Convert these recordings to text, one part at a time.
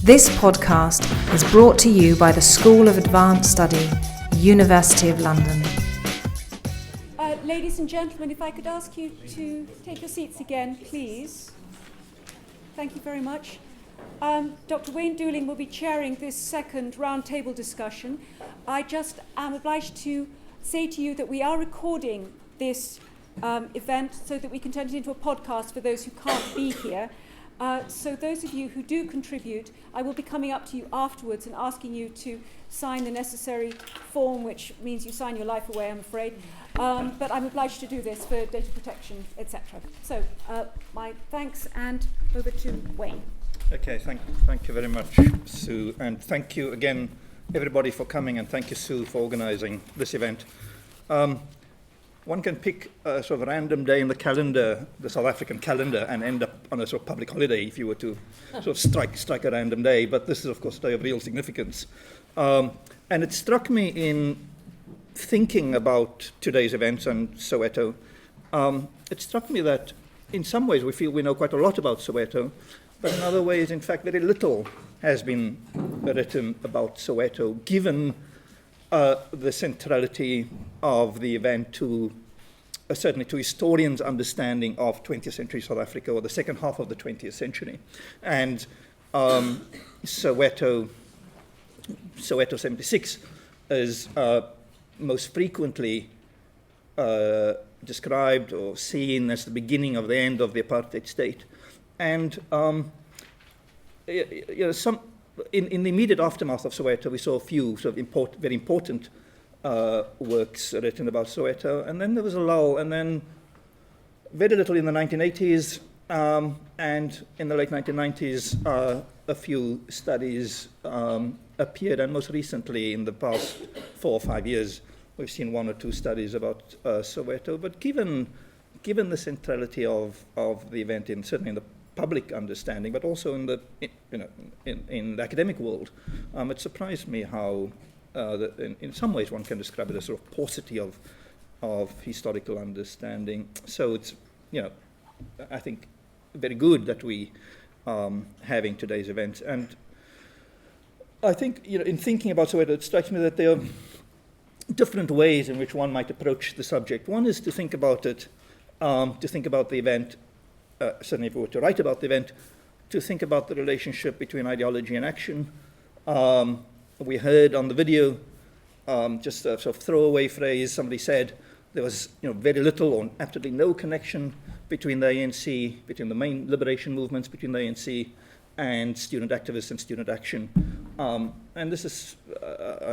This podcast is brought to you by the School of Advanced Study, University of London. Ladies and gentlemen, if I could ask you to take your seats again, please. Thank you very much. Dr. Wayne Dooling will be chairing this second roundtable discussion. I just am obliged to say to you that we are recording this event so that we can turn it into a podcast for those who can't be here. So those of you who do contribute, I will be coming up to you afterwards and asking you to sign the necessary form, which means you sign your life away, I'm afraid. But I'm obliged to do this for data protection, etc. So my thanks, and over to Wayne. Okay, thank you very much, Sue, and thank you again, everybody, for coming, and thank you, Sue, for organising this event. One can pick a sort of random day in the calendar, the South African calendar, and end up on a sort of public holiday if you were to sort of strike a random day. But this is, of course, a day of real significance. And it struck me in thinking about today's events and Soweto, it struck me that in some ways we feel we know quite a lot about Soweto, but in other ways, in fact, very little has been written about Soweto, given the centrality of the event to certainly to historians' understanding of 20th century South Africa, or the second half of the 20th century. And Soweto 76 is most frequently described or seen as the beginning of the end of the apartheid state. And in the immediate aftermath of Soweto, we saw a few sort of very important works written about Soweto, and then there was a lull, and then very little in the 1980s, and in the late 1990s, a few studies appeared, and most recently, in the past 4 or 5 years, we've seen 1 or 2 studies about Soweto. But given the centrality of the event, certainly in the public understanding, but also in the in the academic world, it surprised me how, in some ways, one can describe it as sort of paucity of historical understanding. So it's I think very good that we having today's events. And I think in thinking about Soweto, it strikes me that there are different ways in which one might approach the subject. One is to think about it, to think about the event. Certainly if we were to write about the event, to think about the relationship between ideology and action. We heard on the video just a sort of throwaway phrase. Somebody said there was very little or absolutely no connection between the ANC, between the main liberation movements, between the ANC and student activists and student action. And this has,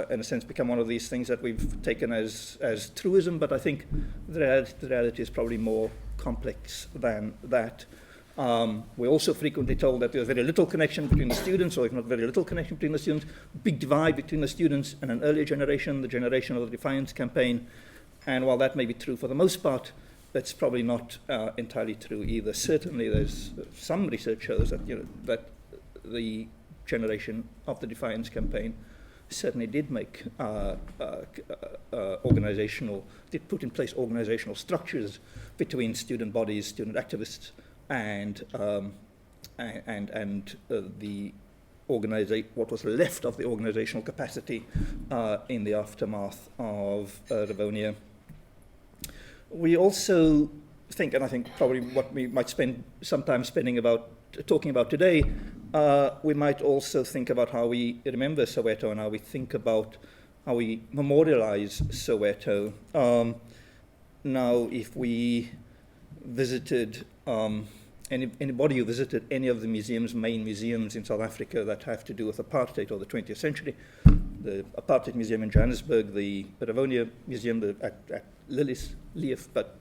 in a sense, become one of these things that we've taken as truism, but I think the reality is probably more complex than that. We're also frequently told that there's very little connection between the students, or if not very little connection between the students, big divide between the students and an earlier generation, the generation of the Defiance campaign. And while that may be true for the most part, that's probably not entirely true either. Certainly there's some research shows that, that the generation of the Defiance campaign certainly did make did put in place organizational structures between student bodies, student activists, and the what was left of the organizational capacity in the aftermath of Rivonia. We also think, and I think probably what we might spend some time talking about today, we might also think about how we remember Soweto and how we think about how we memorialize Soweto. Now, if we visited, anybody who visited any of the main museums in South Africa that have to do with apartheid or the 20th century, the Apartheid Museum in Johannesburg, the Rivonia Museum at Lilliesleaf, but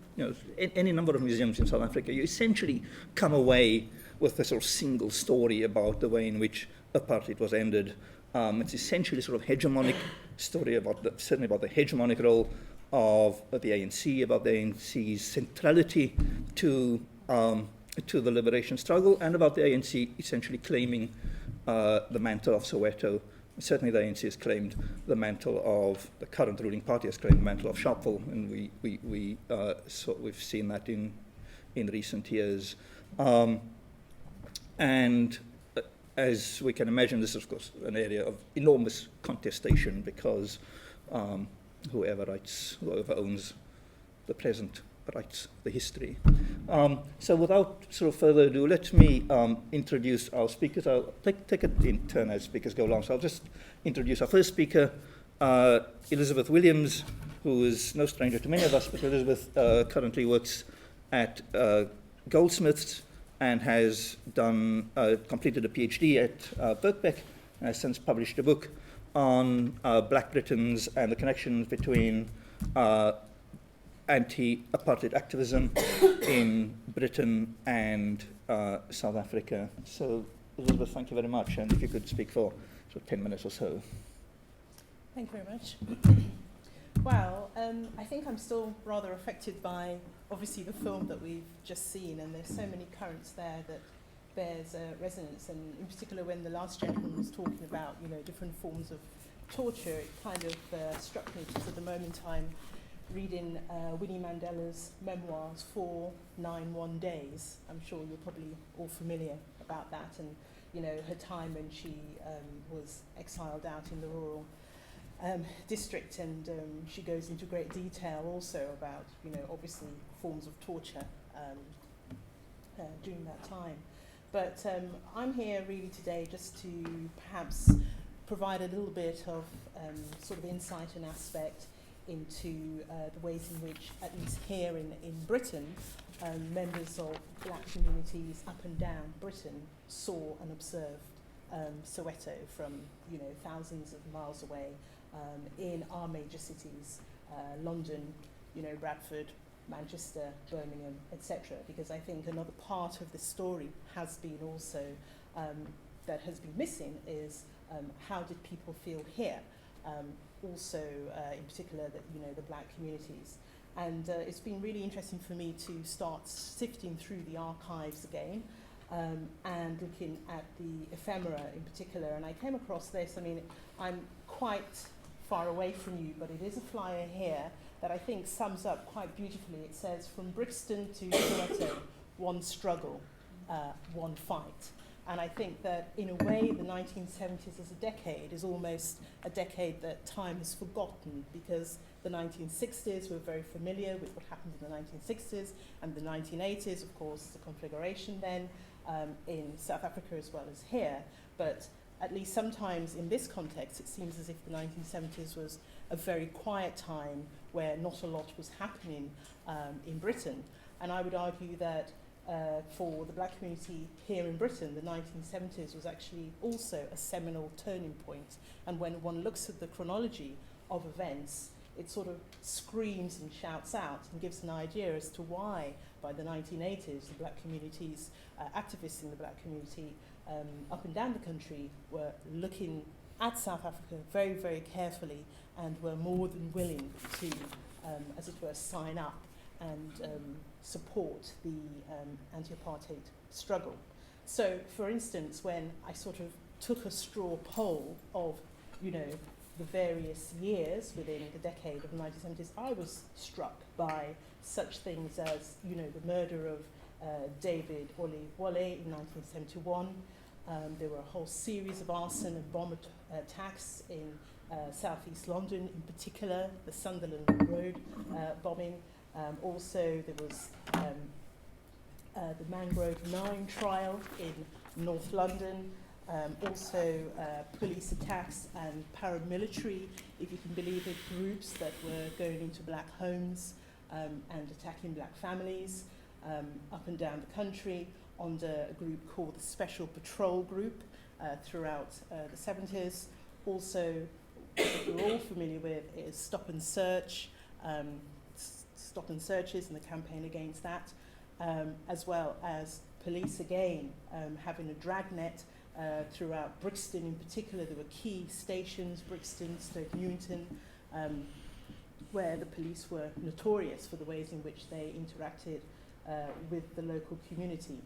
any number of museums in South Africa, you essentially come away with a sort of single story about the way in which apartheid was ended. It's essentially sort of hegemonic story certainly about the hegemonic role of the ANC, about the ANC's centrality to the liberation struggle, and about the ANC essentially claiming the mantle of Soweto. Certainly the ANC has claimed the mantle of, the current ruling party has claimed the mantle of Sharpeville, and we've seen that in recent years. And as we can imagine, this is, of course, an area of enormous contestation because whoever owns the present writes the history. So without sort of further ado, let me introduce our speakers. I'll take it in turn as speakers go along. So I'll just introduce our first speaker, Elizabeth Williams, who is no stranger to many of us, but Elizabeth currently works at Goldsmiths and has completed a PhD at Birkbeck and has since published a book on Black Britons and the connections between anti-apartheid activism in Britain and South Africa. So, Elizabeth, thank you very much. And if you could speak for 10 minutes or so. Thank you very much. Well, I think I'm still rather affected by, obviously, the film that we've just seen, and there's so many currents there that bears resonance, and in particular when the last gentleman was talking about, different forms of torture, it kind of struck me, because at the moment I'm reading Winnie Mandela's memoirs, 491 Days. I'm sure you're probably all familiar about that, and her time when she was exiled out in the rural district, and she goes into great detail also about, obviously forms of torture during that time. But I'm here really today just to perhaps provide a little bit of sort of insight and aspect into the ways in which, at least here in Britain, members of black communities up and down Britain saw and observed Soweto from, thousands of miles away in our major cities, London, Bradford, Manchester, Birmingham, etc. Because I think another part of the story has been also, that has been missing, is how did people feel here? Also, in particular, the black communities. And it's been really interesting for me to start sifting through the archives again and looking at the ephemera in particular. And I came across this. I mean, I'm quite far away from you, but it is a flyer here that I think sums up quite beautifully. It says, from Brixton to Soweto, one struggle, one fight. And I think that, in a way, the 1970s as a decade is almost a decade that time has forgotten, because the 1960s, we're very familiar with what happened in the 1960s, and the 1980s, of course, the conflagration then in South Africa as well as here. But at least sometimes in this context, it seems as if the 1970s was a very quiet time where not a lot was happening in Britain. And I would argue that for the black community here in Britain, the 1970s was actually also a seminal turning point. And when one looks at the chronology of events, it sort of screams and shouts out and gives an idea as to why, by the 1980s, the black communities, activists in the black community up and down the country were looking at South Africa very, very carefully and were more than willing to, as it were, sign up and support the anti-apartheid struggle. So, for instance, when I sort of took a straw poll of, the various years within the decade of the 1970s, I was struck by such things as, the murder of David Wale in 1971. There were a whole series of arson and bomb attacks in southeast London, in particular the Sunderland Road bombing. Also, there was the Mangrove 9 trial in North London. Also, police attacks and paramilitary, if you can believe it, groups that were going into black homes and attacking black families up and down the country under a group called the Special Patrol Group throughout the 70s. Also, what we're all familiar with is stop and searches and the campaign against that, as well as police again having a dragnet throughout Brixton in particular. There were key stations, Brixton, Stoke Newington, where the police were notorious for the ways in which they interacted with the local community.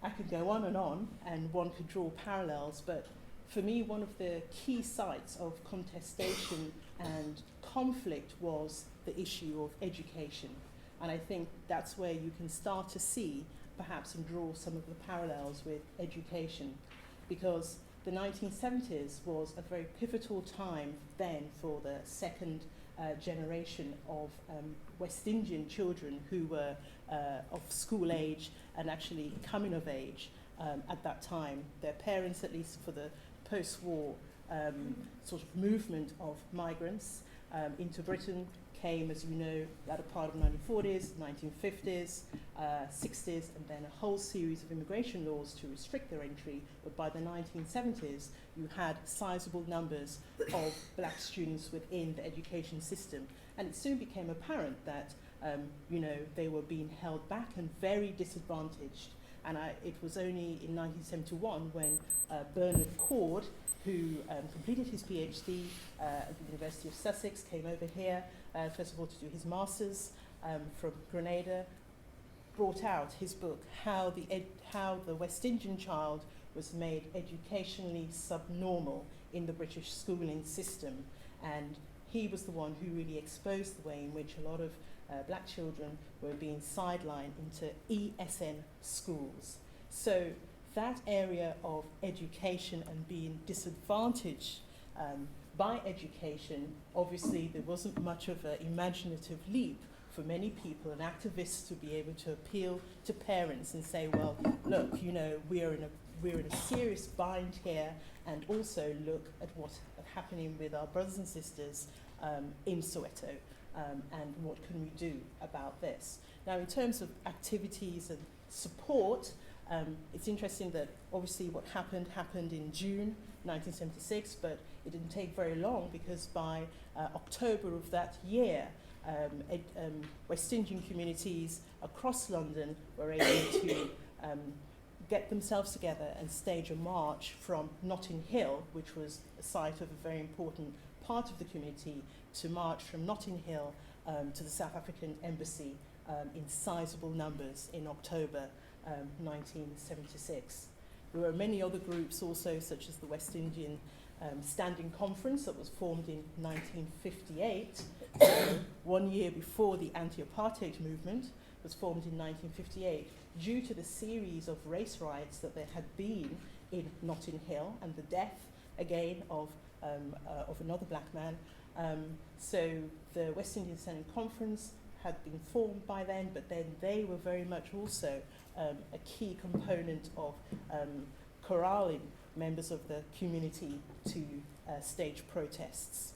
I could go on, and one could draw parallels, but for me, one of the key sites of contestation and conflict was the issue of education. And I think that's where you can start to see, perhaps, and draw some of the parallels with education. because the 1970s was a very pivotal time then for the second generation of West Indian children who were of school age and actually coming of age at that time. Their parents, at least for the post-war sort of movement of migrants into Britain, came, as you know, latter part of the 1940s, 1950s, 60s, and then a whole series of immigration laws to restrict their entry. But by the 1970s, you had sizable numbers of black students within the education system. And it soon became apparent that, they were being held back and very disadvantaged. And it was only in 1971 when Bernard Cord, who completed his PhD at the University of Sussex, came over here, first of all to do his master's from Grenada, brought out his book, How the West Indian Child Was Made Educationally Subnormal in the British Schooling System. And he was the one who really exposed the way in which a lot of black children were being sidelined into ESN schools. So that area of education and being disadvantaged by education, obviously there wasn't much of an imaginative leap for many people and activists to be able to appeal to parents and say, well, look, we're in a serious bind here, and also look at what's happening with our brothers and sisters in Soweto, and what can we do about this. Now, in terms of activities and support, it's interesting that obviously what happened in June 1976, but it didn't take very long, because by October of that year, West Indian communities across London were able to get themselves together and stage a march from Notting Hill, which was the site of a very important part of the community, to march from Notting Hill to the South African Embassy in sizable numbers in October 1976. There were many other groups also, such as the West Indian Standing Conference that was formed in 1958, 1 year before the anti-apartheid movement was formed in 1958, due to the series of race riots that there had been in Notting Hill and the death, again, of another black man. So the West Indian Standing Conference had been formed by then, but then they were very much also a key component of corralling members of the community to stage protests.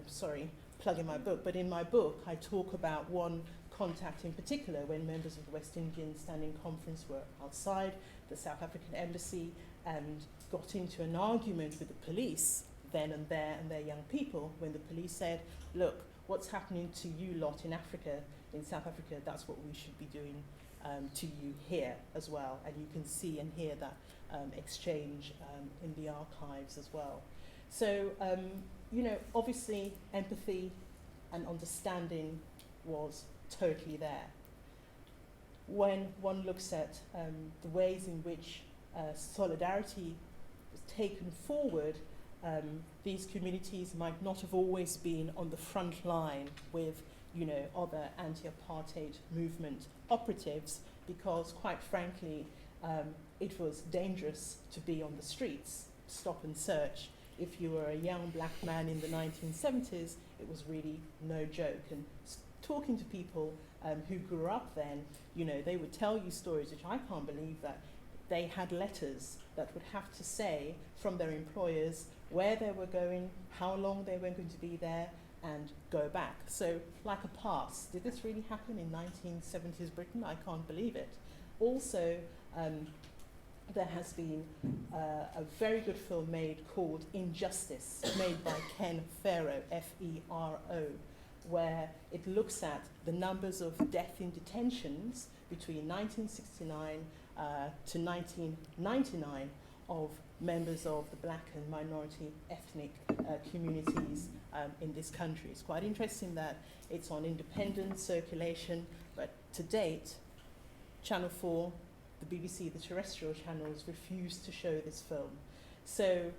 Sorry, plugging my book, but in my book I talk about one contact in particular when members of the West Indian Standing Conference were outside the South African Embassy and got into an argument with the police then and there and their young people, when the police said, look, what's happening to you lot in Africa, in South Africa, that's what we should be doing to you here as well. And you can see and hear that exchange in the archives as well. So, obviously empathy and understanding was totally there. When one looks at the ways in which solidarity was taken forward, these communities might not have always been on the front line with other anti-apartheid movement operatives, because quite frankly it was dangerous to be on the streets, stop and search. If you were a young black man in the 1970s, it was really no joke. And talking to people who grew up then, they would tell you stories which I can't believe, that they had letters that would have to say from their employers where they were going, how long they were going to be there, and go back. So, like a pass. Did this really happen in 1970s Britain? I can't believe it. Also, there has been a very good film made called Injustice, made by Ken Fero, F-E-R-O, where it looks at the numbers of death in detentions between 1969 to 1999 of members of the black and minority ethnic communities in this country. It's quite interesting that it's on independent circulation, but to date, Channel 4, the BBC, the terrestrial channels, refuse to show this film. So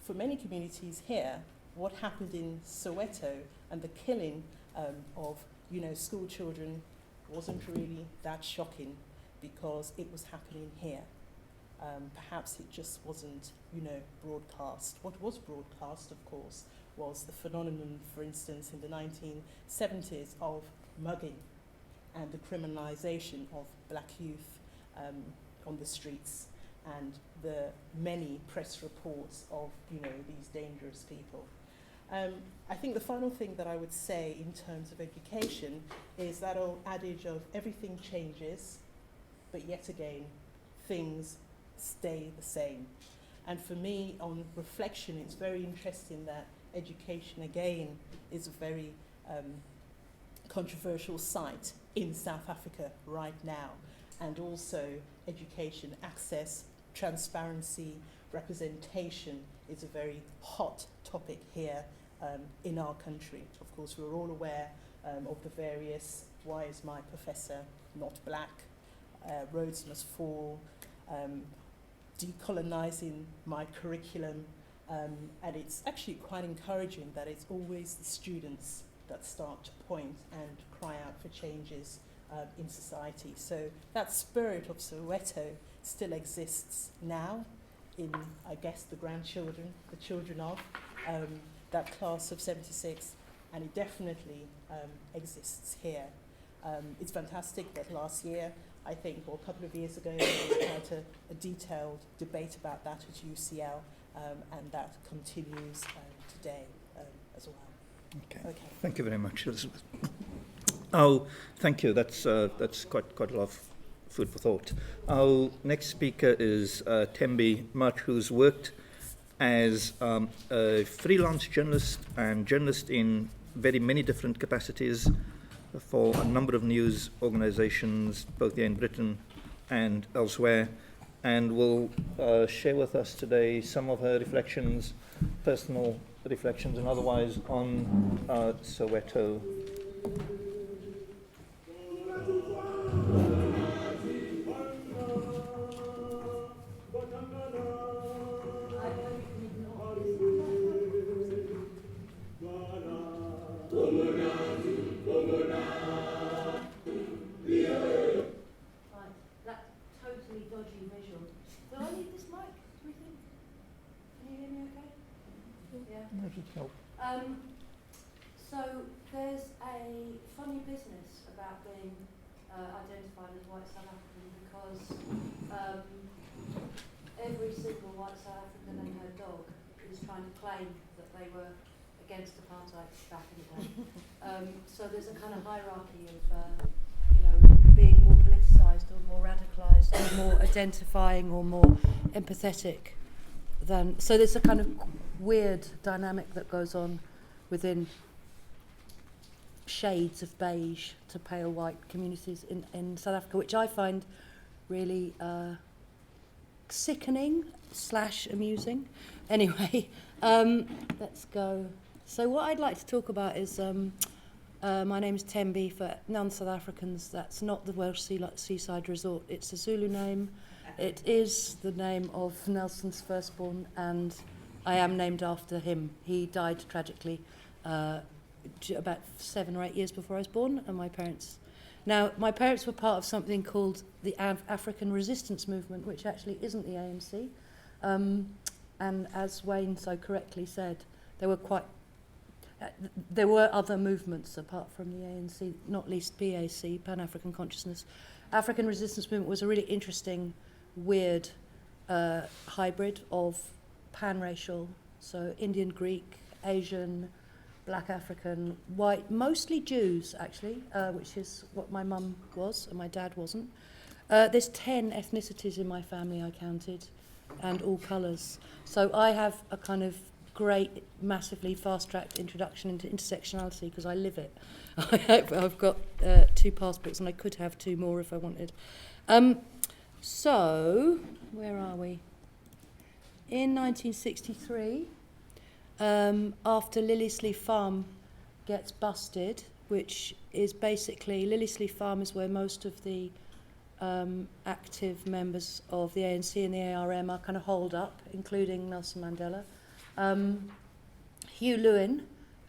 for many communities here, what happened in Soweto and the killing of school children wasn't really that shocking, because it was happening here. Perhaps it just wasn't, broadcast. What was broadcast, of course, was the phenomenon, for instance, in the 1970s of mugging and the criminalisation of black youth on the streets, and the many press reports of, these dangerous people. I think the final thing that I would say in terms of education is that old adage of everything changes, but yet again, things stay the same. And for me, on reflection, it's very interesting that education, again, is a very controversial site in South Africa right now. And also education, access, transparency, representation is a very hot topic here in our country. Of course, we're all aware of the various "why is my professor not black?" Roads must fall, decolonizing my curriculum, and it's actually quite encouraging that it's always the students that start to point and cry out for changes in society. So that spirit of Soweto still exists now in, I guess, the grandchildren, the children of that class of 76, and it definitely exists here. It's fantastic that last year, I think, or a couple of years ago, we had a detailed debate about that at UCL, and that continues today as well. Okay. Thank you very much, Elizabeth. Oh, thank you. That's quite a lot of food for thought. Our next speaker is Thembi March, who's worked as a freelance journalist and journalist in very many different capacities for a number of news organizations, both here in Britain and elsewhere, and will share with us today some of her reflections, personal reflections and otherwise, on Soweto. So there's a funny business about being identified as white South African, because every single white South African and her dog is trying to claim that they were against apartheid back in the day. So there's a kind of hierarchy of being more politicised or more radicalised or more identifying or more empathetic than. So there's a kind of weird dynamic that goes on within shades of beige to pale white communities in South Africa, which I find really sickening / amusing. Anyway, let's go. So what I'd like to talk about is, my name is Thembi. For non-South Africans, that's not the Welsh seaside resort. It's a Zulu name. It is the name of Nelson's firstborn, and I am named after him. He died tragically about 7 or 8 years before I was born, and my parents were part of something called the African Resistance Movement, which actually isn't the ANC. And as Wayne so correctly said, there were other movements apart from the ANC, not least PAC, Pan-African Consciousness. African Resistance Movement was a really interesting, weird hybrid of pan-racial, so Indian, Greek, Asian, Black African, white, mostly Jews actually, which is what my mum was and my dad wasn't. There's 10 ethnicities in my family, I counted, and all colours. So I have a kind of great, massively fast-tracked introduction into intersectionality because I live it. I've got 2 passports and I could have 2 more if I wanted. So, where are we? In 1963, after Liliesleaf Farm gets busted, which is basically, Liliesleaf Farm is where most of the active members of the ANC and the ARM are kind of holed up, including Nelson Mandela. Hugh Lewin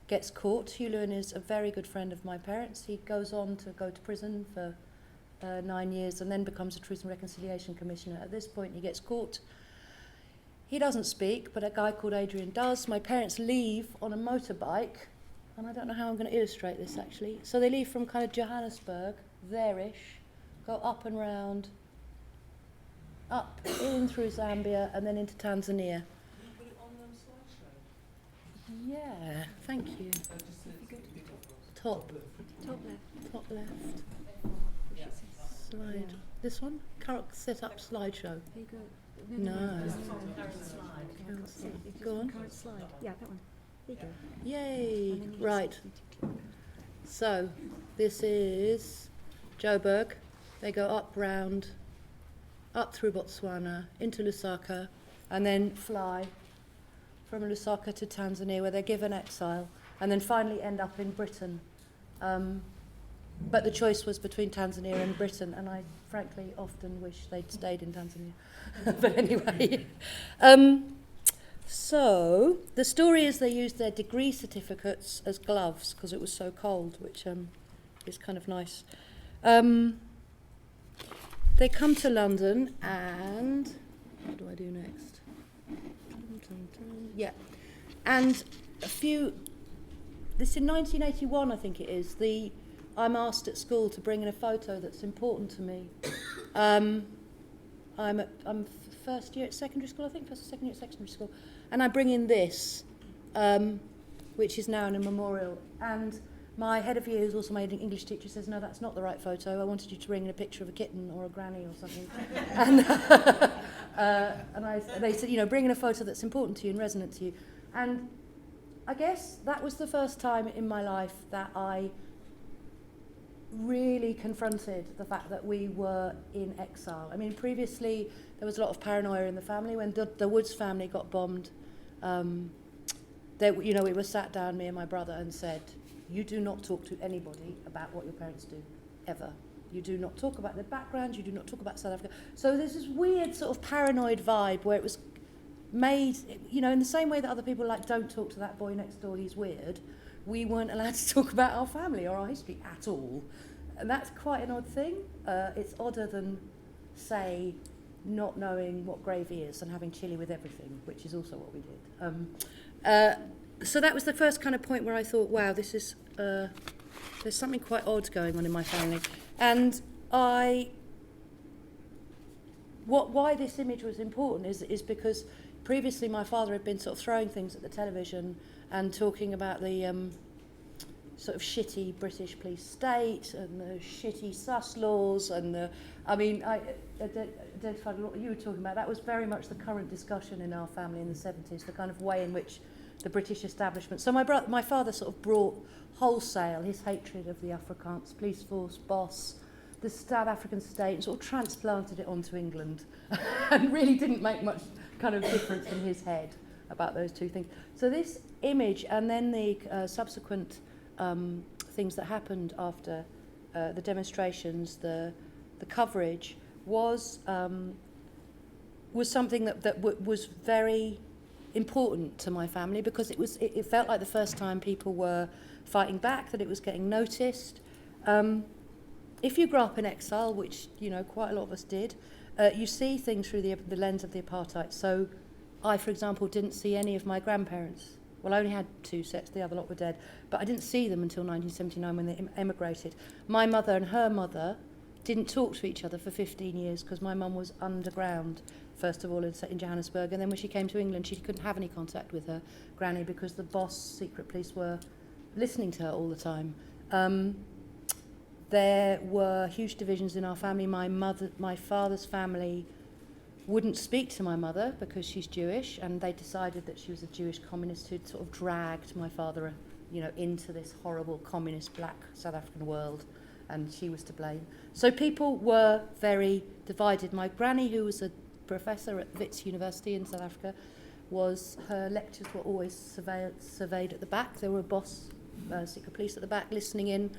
gets caught. Hugh Lewin is a very good friend of my parents. He goes on to go to prison for 9 years, and then becomes a Truth and Reconciliation Commissioner. At this point, he gets caught. He doesn't speak, but a guy called Adrian does. My parents leave on a motorbike, and I don't know how I'm going to illustrate this, actually. So they leave from kind of Johannesburg, there-ish, go up and round, up, in through Zambia, and then into Tanzania. Yeah, thank you. Top left. Slide. This one? Current set up slideshow. No. Go on. Current slide. Yeah, that one. There you go. Yay. Right. So, this is Joburg. They go up round, up through Botswana, into Lusaka, and then fly from Lusaka to Tanzania, where they're given exile, and then finally end up in Britain. But the choice was between Tanzania and Britain, and I frankly often wish they'd stayed in Tanzania. But anyway. So, the story is they used their degree certificates as gloves because it was so cold, which is kind of nice. They come to London, and what do I do next? Yeah. And this in 1981, I think it is, I'm asked at school to bring in a photo that's important to me. I'm first year at secondary school, I think, second year at secondary school, and I bring in this, which is now in a memorial. And my head of year, who's also my English teacher, says, no, that's not the right photo. I wanted you to bring in a picture of a kitten or a granny or something. And they said, bring in a photo that's important to you and resonant to you. And I guess that was the first time in my life that I really confronted the fact that we were in exile. I mean, previously there was a lot of paranoia in the family. When the Woods family got bombed, we were sat down, me and my brother, and said, you do not talk to anybody about what your parents do, ever. You do not talk about their background, you do not talk about South Africa. So there's this weird sort of paranoid vibe where it was made, in the same way that other people don't talk to that boy next door, he's weird. We weren't allowed to talk about our family or our history at all. And that's quite an odd thing. It's odder than, say, not knowing what gravy is and having chili with everything, which is also what we did. So that was the first kind of point where I thought, wow, this is, there's something quite odd going on in my family. And why this image was important is because previously my father had been sort of throwing things at the television and talking about the sort of shitty British police state and the shitty sus laws and I identified what you were talking about. That was very much the current discussion in our family in the 70s, the kind of way in which the British establishment. So my father sort of brought wholesale his hatred of the Afrikaans police force, boss, the South African state, and sort of transplanted it onto England and really didn't make much kind of difference in his head about those two things. So this image and then the subsequent things that happened after the demonstrations, the coverage was something that was very important to my family because it felt like the first time people were fighting back, that it was getting noticed. If you grow up in exile, which quite a lot of us did, you see things through the lens of the apartheid. So I, for example, didn't see any of my grandparents. Well, I only had 2 sets, the other lot were dead, but I didn't see them until 1979 when they emigrated. My mother and her mother didn't talk to each other for 15 years because my mum was underground, first of all in Johannesburg, and then when she came to England she couldn't have any contact with her granny because the boss secret police were listening to her all the time. There were huge divisions in our family. My father's family wouldn't speak to my mother because she's Jewish, and they decided that she was a Jewish communist who'd sort of dragged my father, into this horrible communist black South African world, and she was to blame. So people were very divided. My granny, who was a professor at Wits University in South Africa, her lectures were always surveyed at the back. There were boss secret police at the back listening in,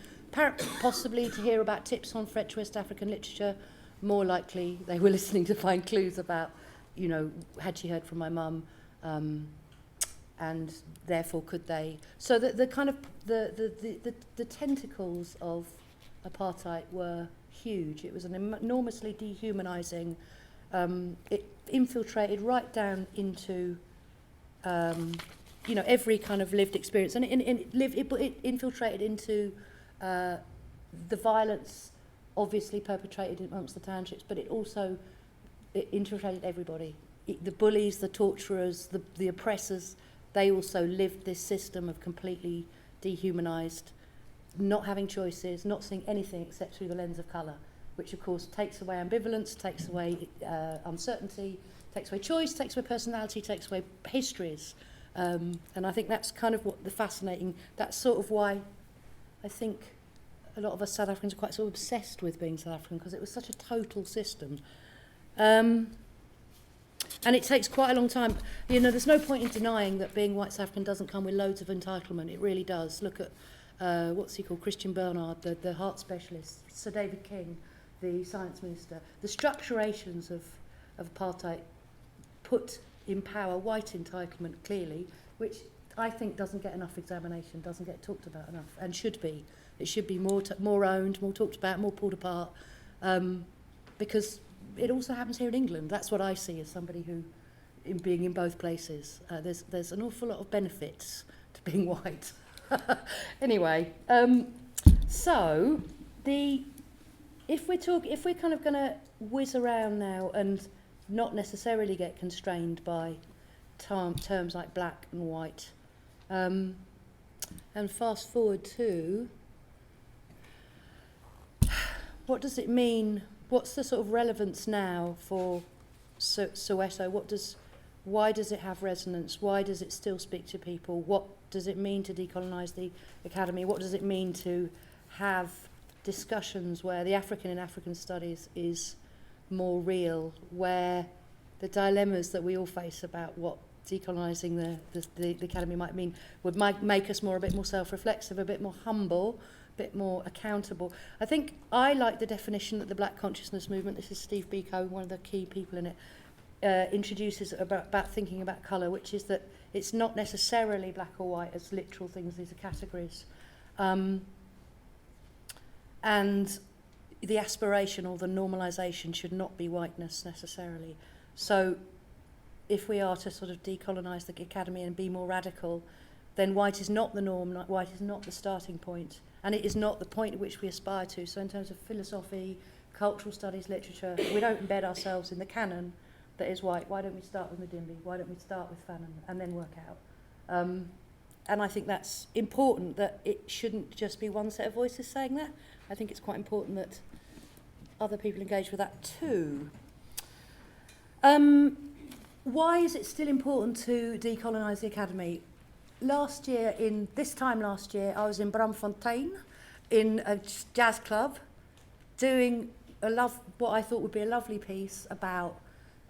possibly to hear about tips on French West African literature. More likely they were listening to find clues about, had she heard from my mum, and therefore could they. So the kind of the tentacles of apartheid were huge. It was an enormously dehumanising. It infiltrated right down into, every kind of lived experience, and it infiltrated into the violence, obviously perpetrated amongst the townships, but it infiltrated everybody. The bullies, the torturers, the oppressors, they also lived this system of completely dehumanised, not having choices, not seeing anything except through the lens of colour, which of course takes away ambivalence, takes away uncertainty, takes away choice, takes away personality, takes away histories. And I think that's kind of what that's sort of why I think a lot of us South Africans are quite sort of obsessed with being South African, because it was such a total system. And it takes quite a long time. There's no point in denying that being white South African doesn't come with loads of entitlement. It really does. Look at, what's he called, Christian Bernard, the heart specialist, Sir David King, the science minister. The structurations of apartheid put in power white entitlement, clearly, which I think doesn't get enough examination, doesn't get talked about enough, and should be. It should be more owned, more talked about, more pulled apart, because it also happens here in England. That's what I see as somebody who, in being in both places, there's an awful lot of benefits to being white. Anyway, so if we're kind of going to whiz around now and not necessarily get constrained by terms like black and white, and fast forward to what does it mean? What's the sort of relevance now for Soweto? Why does it have resonance? Why does it still speak to people? What does it mean to decolonize the academy? What does it mean to have discussions where the African in African studies is more real, where the dilemmas that we all face about what decolonizing the academy might mean would make us a bit more self-reflexive, a bit more humble, a bit more accountable. I think I like the definition that the Black Consciousness Movement, this is Steve Biko, one of the key people in it, introduces about thinking about colour, which is that it's not necessarily black or white as literal things, these are categories. And the aspiration or the normalisation should not be whiteness necessarily. So if we are to sort of decolonise the academy and be more radical, then white is not the norm, white is not the starting point, and it is not the point at which we aspire to. So in terms of philosophy, cultural studies, literature, we don't embed ourselves in the canon that is white. Why don't we start with Madimbi? Why don't we start with Fanon and then work out? And I think that's important, that it shouldn't just be one set of voices saying that. I think it's quite important that other people engage with that too. Why is it still important to decolonise the academy? This time last year, I was in Braamfontein in a jazz club doing what I thought would be a lovely piece about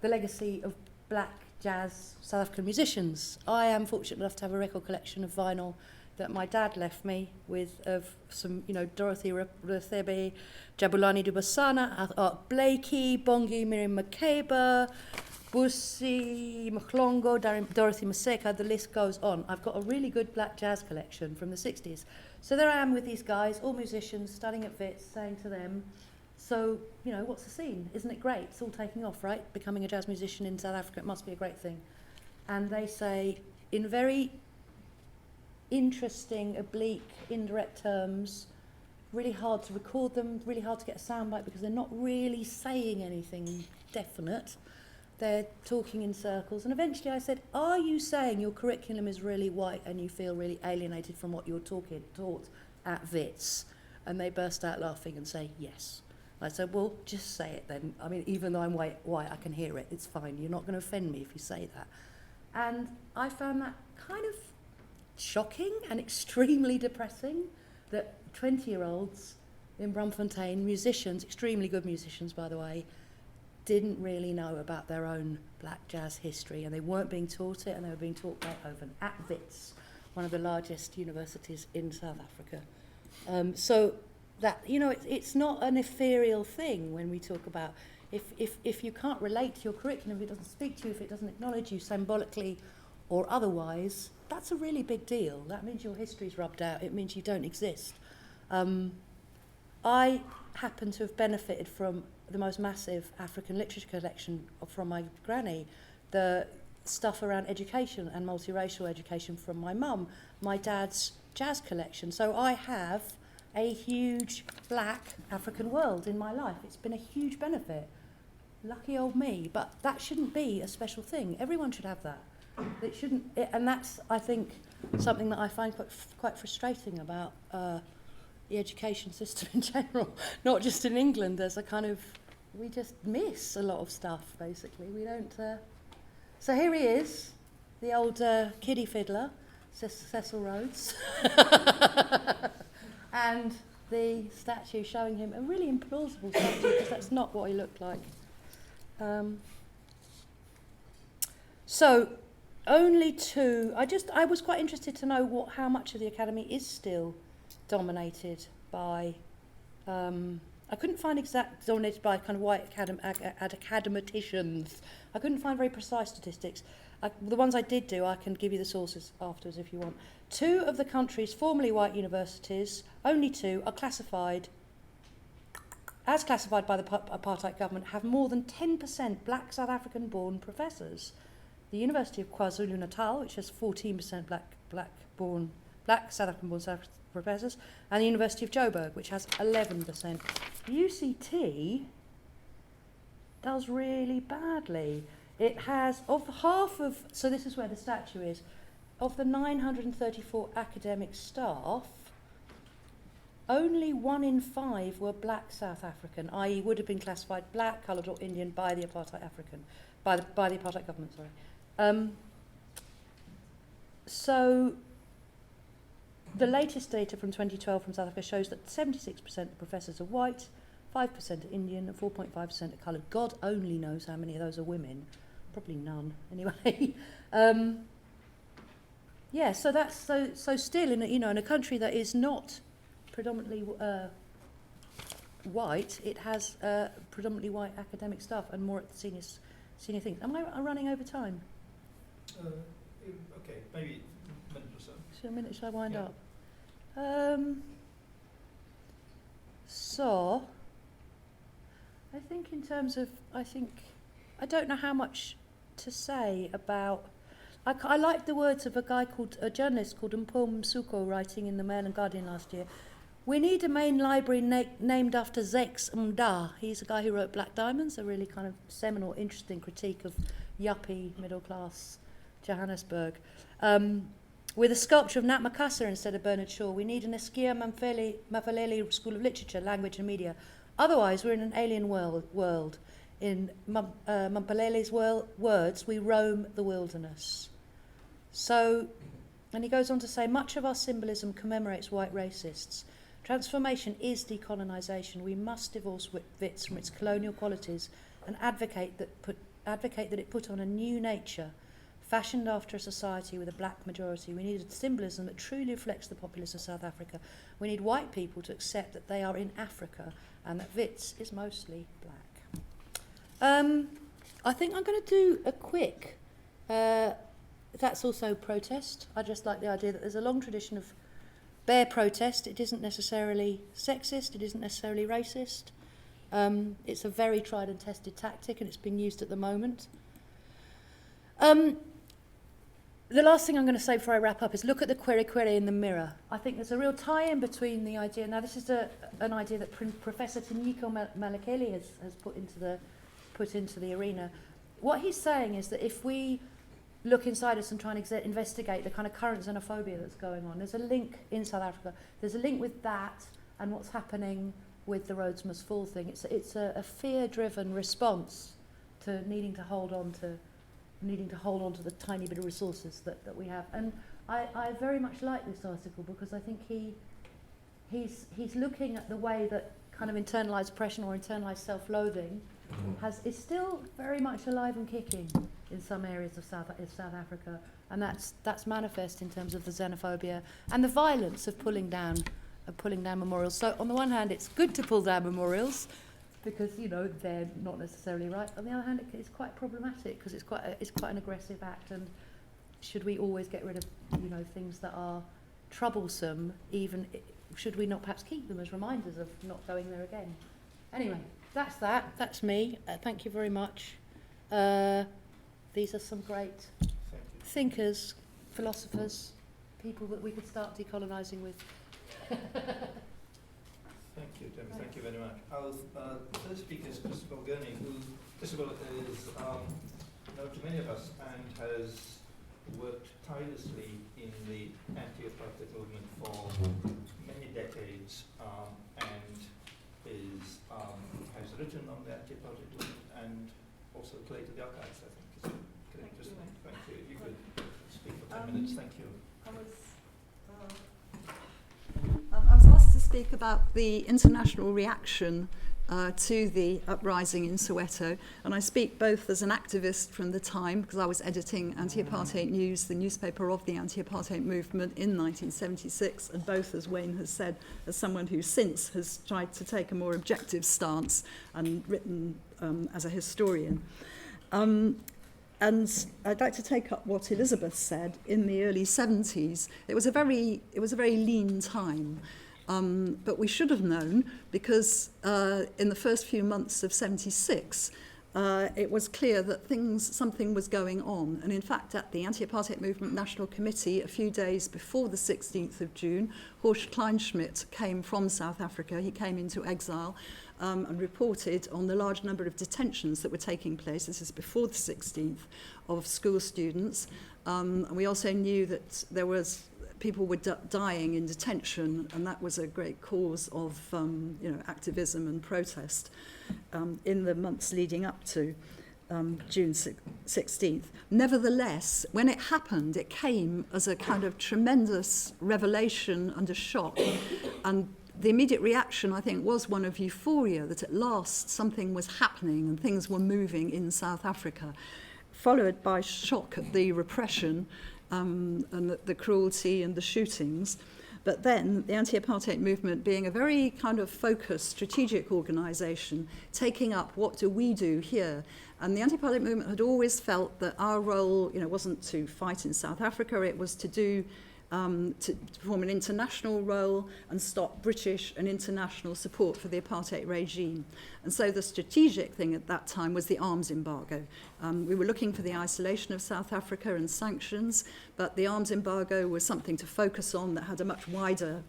the legacy of black jazz South African musicians. I am fortunate enough to have a record collection of vinyl that my dad left me with, of some, Dorothy Rathebe, Jabulani Dubasana, Art Blakey, Bongi, Miriam Makeba, Busi, Mhlongo, Dorothy Maseka, the list goes on. I've got a really good black jazz collection from the 60s. So there I am with these guys, all musicians, studying at Wits, saying to them, so, what's the scene? Isn't it great? It's all taking off, right? Becoming a jazz musician in South Africa, it must be a great thing. And they say, in very interesting, oblique, indirect terms, really hard to record them, really hard to get a soundbite because they're not really saying anything definite. They're talking in circles. And eventually I said, are you saying your curriculum is really white and you feel really alienated from what you're taught at Wits? And they burst out laughing and say, yes. I said, well, just say it then. I mean, even though I'm white, I can hear it. It's fine. You're not going to offend me if you say that. And I found that kind of shocking and extremely depressing, that 20-year-olds in Braamfontein, musicians, extremely good musicians, by the way, didn't really know about their own black jazz history, and they weren't being taught it, and they were being taught Beethoven at Wits, one of the largest universities in South Africa. So that, it's not an ethereal thing when we talk about if you can't relate to your curriculum, if it doesn't speak to you, if it doesn't acknowledge you symbolically or otherwise, that's a really big deal. That means your history's rubbed out. It means you don't exist. I happen to have benefited from the most massive African literature collection from my granny, the stuff around education and multiracial education from my mum, my dad's jazz collection. So I have a huge black African world in my life. It's been a huge benefit. Lucky old me, but that shouldn't be a special thing. Everyone should have that. It shouldn't, and that's, I think, something that I find quite frustrating about the education system in general, not just in England. There's a kind of, we just miss a lot of stuff, basically. We don't. So here he is, the old kiddie fiddler, Cecil Rhodes, and the statue showing him, a really implausible statue, because that's not what he looked like. So only two. I was quite interested to know how much of the academy is still dominated by. I couldn't find dominated by kind of white academicians. I couldn't find very precise statistics. The ones I did do, I can give you the sources afterwards if you want. Two of the country's formerly white universities, only two, are classified as classified by the apartheid government, have more than 10% black South African-born professors. The University of KwaZulu-Natal, which has 14% black South African-born professors, and the University of Joburg, which has 11%. UCT does really badly. It has, so this is where the statue is, of the 934 academic staff, only 1 in 5 were black South African, i.e. would have been classified black, coloured or Indian by the apartheid government, sorry. So the latest data from 2012 from South Africa shows that 76% of professors are white, 5% are Indian, and 4.5% are coloured. God only knows how many of those are women. Probably none, anyway. Yeah, so that's so still in a country that is not predominantly white, it has predominantly white academic staff and more at the senior things. Am I running over time? Okay, maybe a minute or so. Should I wind up? So, I think in terms of, I don't know how much to say about, I like the words of a journalist called Mpho Msuko writing in the Mail and Guardian last year. We need a main library named after Zakes Mda. He's a guy who wrote Black Diamonds, a really kind of seminal, interesting critique of yuppie, middle-class Johannesburg. With a sculpture of Nat Makasa instead of Bernard Shaw. We need an Eskia Mafalele School of Literature, Language and Media. Otherwise, we're in an alien world. In Mampalele's words, we roam the wilderness. So, and he goes on to say, much of our symbolism commemorates white racists. Transformation is decolonization. We must divorce Wits from its colonial qualities and advocate that it put on a new nature, fashioned after a society with a black majority. We need a symbolism that truly reflects the populace of South Africa. We need white people to accept that they are in Africa and that Wits is mostly black. I think I'm going to do a quick, that's also protest. I just like the idea that there's a long tradition of bare protest. It isn't necessarily sexist, it isn't necessarily racist. It's a very tried and tested tactic and it's being used at the moment. The last thing I'm going to say before I wrap up is look at the query in the mirror. I think there's a real tie-in between the idea, now this is an idea that Professor Tinyiko Malakeli has put into the arena. What he's saying is that if we look inside us and try and investigate the kind of current xenophobia that's going on, there's a link in South Africa, there's a link with that and what's happening with the Rhodes Must Fall thing. It's a fear-driven response to needing to hold on to the tiny bit of resources that we have. And I very much like this article because I think he's looking at the way that kind of internalized oppression or internalized self-loathing is still very much alive and kicking in some areas of South Africa, and that's manifest in terms of the xenophobia and the violence of pulling down memorials. So on the one hand, it's good to pull down memorials because they're not necessarily right. On the other hand, it's quite problematic because it's quite an aggressive act. And should we always get rid of things that are troublesome? Even should we not perhaps keep them as reminders of not going there again? Anyway, that's that. That's me. Thank you very much. These are some great thinkers, philosophers, people that we could start decolonising with. Thank you, Tim. Thank you very much. Our first speaker is Christabel Gurney, who Christabel is known to many of us and has worked tirelessly in the anti-apartheid movement for many decades, and has written on the anti-apartheid movement and also collated the archives, I think. Is correct? Thank you. If you could speak for 10 minutes, thank you. I was asked to speak about the international reaction to the uprising in Soweto, and I speak both as an activist from the time, because I was editing Anti-Apartheid News, the newspaper of the anti-apartheid movement in 1976, and both, as Wayne has said, as someone who since has tried to take a more objective stance and written as a historian. And I'd like to take up what Elizabeth said in the early 70s. It was a very lean time. But we should have known, because in the first few months of 76, it was clear that something was going on. And in fact, at the Anti-Apartheid Movement National Committee, a few days before the 16th of June, Horst Kleinschmidt came from South Africa. He came into exile and reported on the large number of detentions that were taking place. This is before the 16th, of school students. And we also knew that people were dying in detention, and that was a great cause of activism and protest in the months leading up to June 16th. Nevertheless, when it happened, it came as a kind of tremendous revelation and a shock. And the immediate reaction, I think, was one of euphoria, that at last something was happening and things were moving in South Africa, followed by shock at the repression and the cruelty and the shootings. But then the anti-apartheid movement, being a very kind of focused, strategic organisation, taking up what do we do here. And the anti-apartheid movement had always felt that our role, wasn't to fight in South Africa, it was to perform an international role and stop British and international support for the apartheid regime. And so the strategic thing at that time was the arms embargo. We were looking for the isolation of South Africa and sanctions, but the arms embargo was something to focus on that had a much wider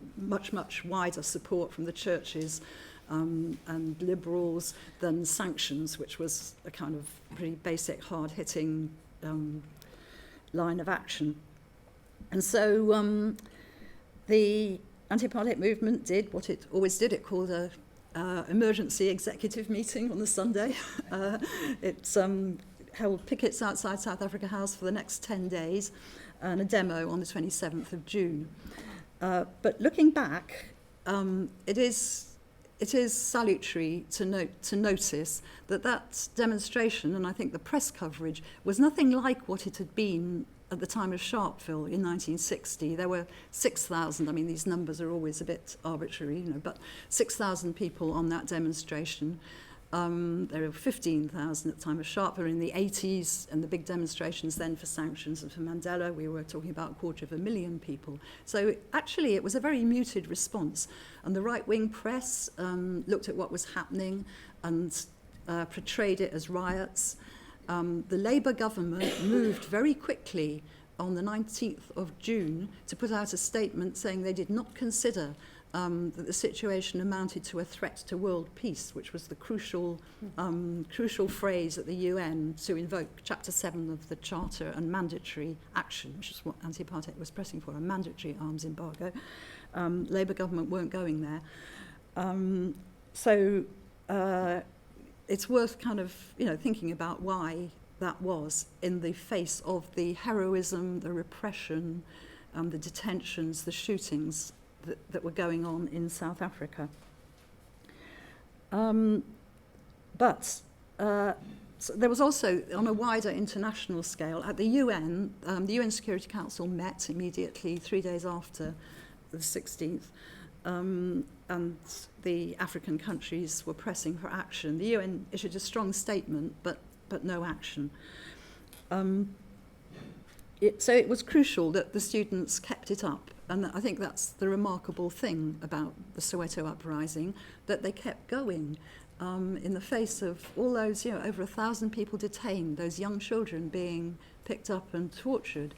support from the churches and liberals than sanctions, which was a kind of pretty basic, hard-hitting line of action. And so the anti-apartheid movement did what it always did. It called a emergency executive meeting on the Sunday. It held pickets outside South Africa House for the next 10 days and a demo on the 27th of June. But looking back, it is salutary to notice that demonstration, and I think the press coverage, was nothing like what it had been at the time of Sharpeville in 1960. There were 6,000, these numbers are always a bit arbitrary, but 6,000 people on that demonstration. There were 15,000 at the time of Sharpeville in the 80s, and the big demonstrations then for sanctions and for Mandela, we were talking about 250,000 people. So actually it was a very muted response. And the right-wing press looked at what was happening and portrayed it as riots. The Labour government moved very quickly on the 19th of June to put out a statement saying they did not consider that the situation amounted to a threat to world peace, which was the crucial phrase at the UN to invoke Chapter 7 of the Charter and mandatory action, which is what anti-apartheid was pressing for, a mandatory arms embargo. Labour government weren't going there. It's worth kind of, thinking about why that was in the face of the heroism, the repression, the detentions, the shootings that were going on in South Africa. So there was also, on a wider international scale, at the UN, the UN Security Council met immediately 3 days after the 16th. And the African countries were pressing for action. The UN issued a strong statement, but no action. So it was crucial that the students kept it up, and I think that's the remarkable thing about the Soweto uprising, that they kept going. in the face of all those, over 1,000 people detained, those young children being picked up and tortured,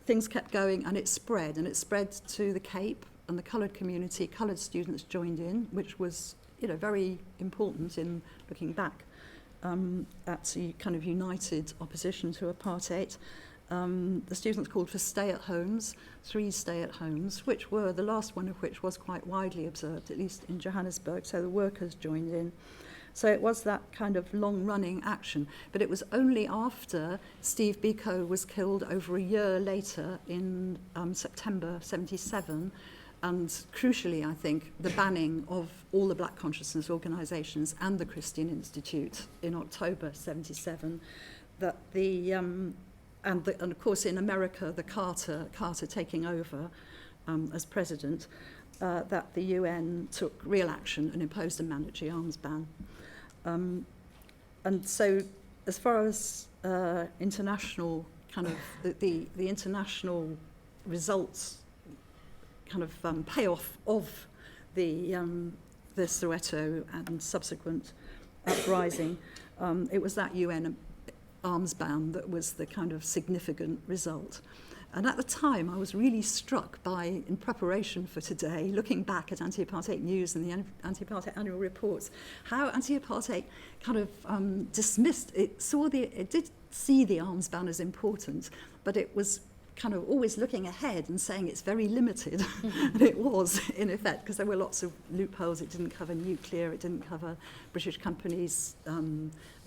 things kept going, and it spread to the Cape, and the coloured community, coloured students joined in, which was, very important in looking back at a kind of united opposition to apartheid. The students called for stay-at-homes, 3 stay-at-homes, which were, the last one of which was quite widely observed, at least in Johannesburg, so the workers joined in. So it was that kind of long-running action. But it was only after Steve Biko was killed over a year later in September 77, and crucially, I think, the banning of all the Black consciousness organisations and the Christian Institute in October 77, that and of course in America, the Carter taking over as president, that the UN took real action and imposed a mandatory arms ban. And so as far as international kind of the international results kind of payoff of the Soweto and subsequent uprising, it was that UN arms ban that was the kind of significant result. And at the time, I was really struck by, in preparation for today, looking back at anti-apartheid news and the anti-apartheid annual reports, how anti-apartheid kind of dismissed it. It did see the arms ban as important, but it was kind of always looking ahead and saying it's very limited. And it was, in effect, because there were lots of loopholes. It didn't cover nuclear, it didn't cover British companies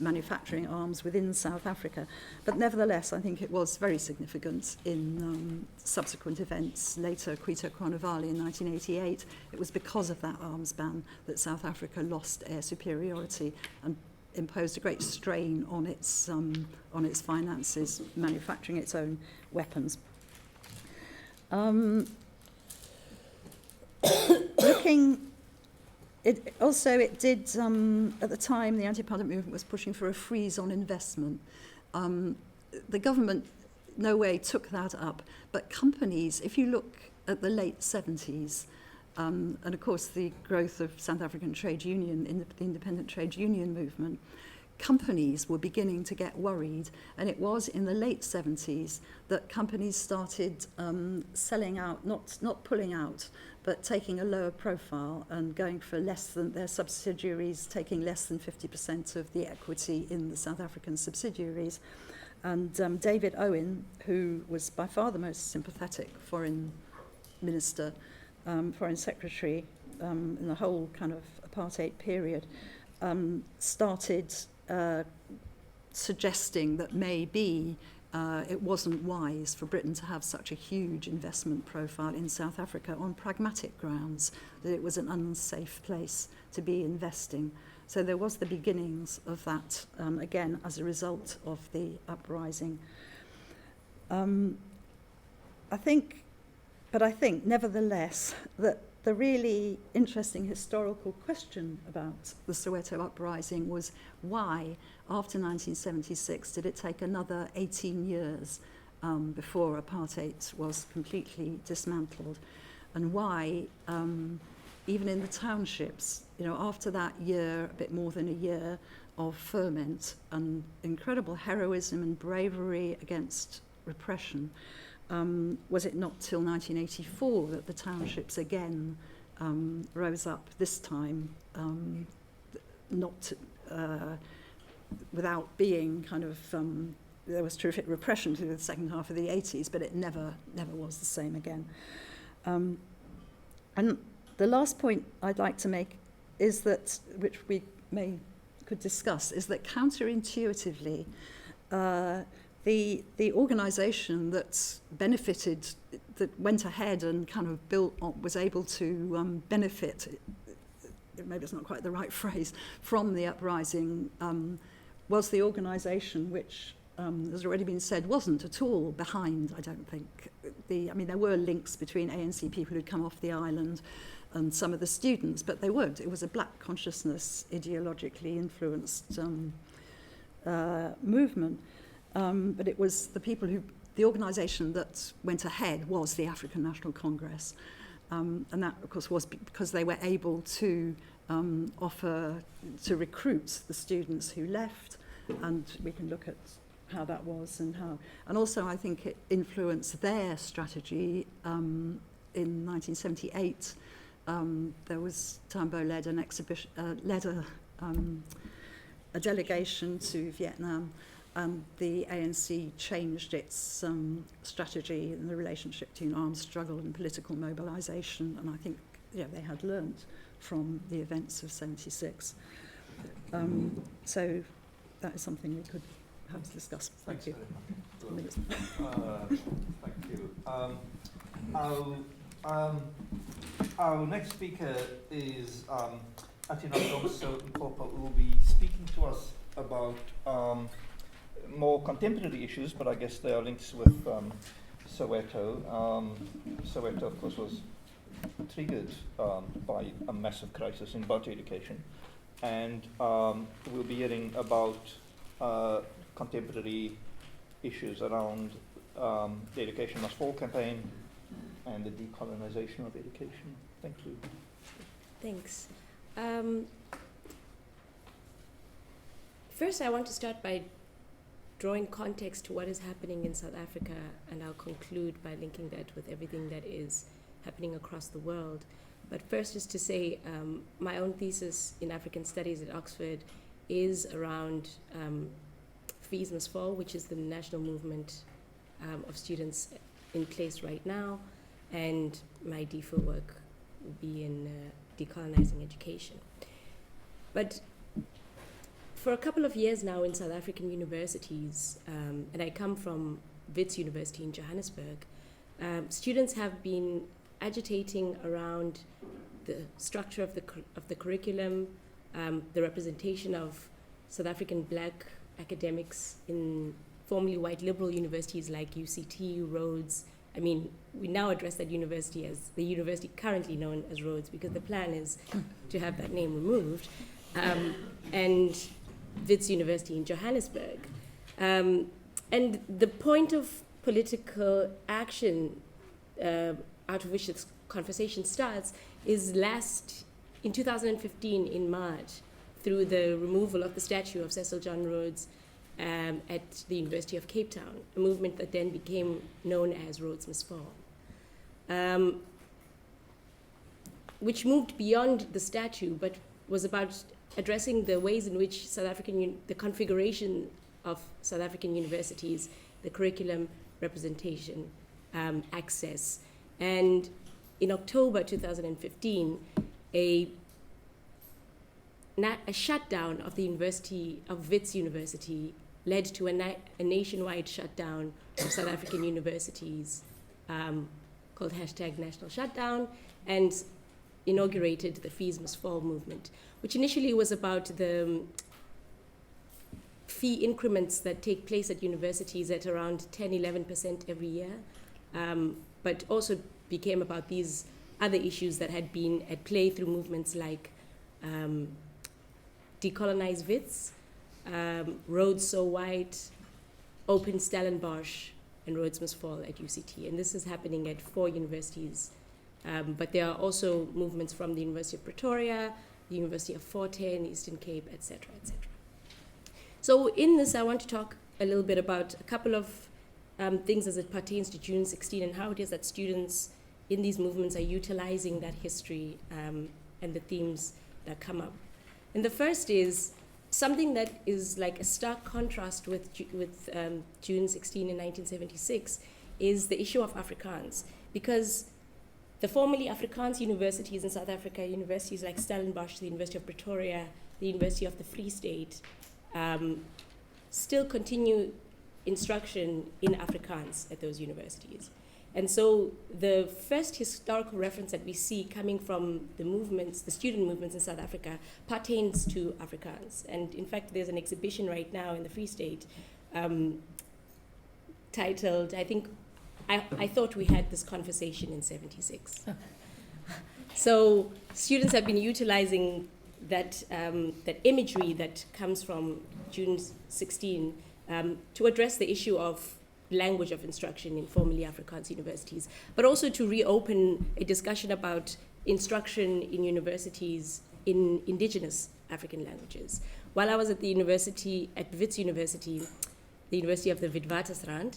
manufacturing arms within South Africa. But nevertheless, I think it was very significant in subsequent events. Later, Kwito Kronevali in 1988, it was because of that arms ban that South Africa lost air superiority and imposed a great strain on its finances, manufacturing its own weapons. It did, at the time, the anti-apartheid movement was pushing for a freeze on investment. The government no way took that up, but companies, if you look at the late 70s, and of course the growth of South African trade union, the independent trade union movement, companies were beginning to get worried. And it was in the late 70s that companies started selling out, not pulling out, but taking a lower profile and going for less than their subsidiaries, taking less than 50% of the equity in the South African subsidiaries. And David Owen, who was by far the most sympathetic foreign minister, foreign secretary in the whole kind of apartheid period, started suggesting that maybe it wasn't wise for Britain to have such a huge investment profile in South Africa on pragmatic grounds, that it was an unsafe place to be investing. So there was the beginnings of that, again, as a result of the uprising. I think, nevertheless, that the really interesting historical question about the Soweto uprising was why, after 1976, did it take another 18 years before apartheid was completely dismantled? And why, even in the townships, after that year, a bit more than a year of ferment and incredible heroism and bravery against repression, was it not till 1984 that the townships again rose up, this time without being kind of, there was terrific repression through the second half of the 80s, but it never was the same again. And the last point I'd like to make is that, which we could discuss, is that counterintuitively, the organisation that benefited, that went ahead and kind of was able to benefit, maybe it's not quite the right phrase, from the uprising, was the organisation which, as already been said, wasn't at all behind, I don't think. There were links between ANC people who'd come off the island and some of the students, but they weren't. It was a black consciousness, ideologically influenced movement. But it was the organisation that went ahead was the African National Congress. And that, of course, was because they were able to offer to recruit the students who left, and we can look at how that was and also I think it influenced their strategy. In 1978, there was Tambo led an exhibition, a delegation to Vietnam, and the ANC changed its strategy in the relationship between armed struggle and political mobilisation, and I think they had learnt from the events of 76. So that is something we could perhaps discuss. Thank you. Thank you. Our next speaker is Atina Domso-Mpopa, who will be speaking to us about more contemporary issues, but I guess there are links with Soweto. Soweto, of course, was triggered by a massive crisis in Bantu education, and we'll be hearing about contemporary issues around the Education Must Fall campaign and the decolonization of education. Thank you. Thanks. First, I want to start by drawing context to what is happening in South Africa, and I'll conclude by linking that with everything that is happening across the world. But first, just to say, my own thesis in African Studies at Oxford is around Fees Must Fall, which is the national movement of students in place right now, and my DPhil work will be in decolonizing education. But for a couple of years now in South African universities, and I come from Wits University in Johannesburg, students have been agitating around the structure of the curriculum, the representation of South African black academics in formerly white liberal universities like UCT, Rhodes. I mean, we now address that university as the university currently known as Rhodes, because the plan is to have that name removed, and Wits University in Johannesburg. And the point of political action out of which this conversation starts is in 2015 in March, through the removal of the statue of Cecil John Rhodes at the University of Cape Town, a movement that then became known as Rhodes Must Fall, which moved beyond the statue, but was about addressing the ways in which the configuration of South African universities, the curriculum, representation, access. And in October 2015, a shutdown of the University of Wits University led to a nationwide shutdown of South African universities called #National Shutdown, and inaugurated the Fees Must Fall movement, which initially was about the fee increments that take place at universities at around 10-11% every year, but also became about these other issues that had been at play through movements like Decolonize Wits, Rhodes So White, Open Stellenbosch, and Rhodes Must Fall at UCT. And this is happening at 4 universities. But there are also movements from the University of Pretoria, the University of Fort Hare in the Eastern Cape, etc., etc. So in this, I want to talk a little bit about a couple of things as it pertains to June 16 and how it is that students in these movements are utilizing that history and the themes that come up. And the first is something that is like a stark contrast with June 16 in 1976 is the issue of Afrikaans, because the formerly Afrikaans universities in South Africa, universities like Stellenbosch, the University of Pretoria, the University of the Free State, still continue instruction in Afrikaans at those universities. And so the first historical reference that we see coming from the movements, the student movements in South Africa, pertains to Afrikaans. And in fact, there's an exhibition right now in the Free State titled, I thought we had this conversation in 76. So students have been utilizing that imagery that comes from June 16 to address the issue of language of instruction in formerly Afrikaans universities, but also to reopen a discussion about instruction in universities in indigenous African languages. While I was at the university, at Wits University, the University of the Witwatersrand,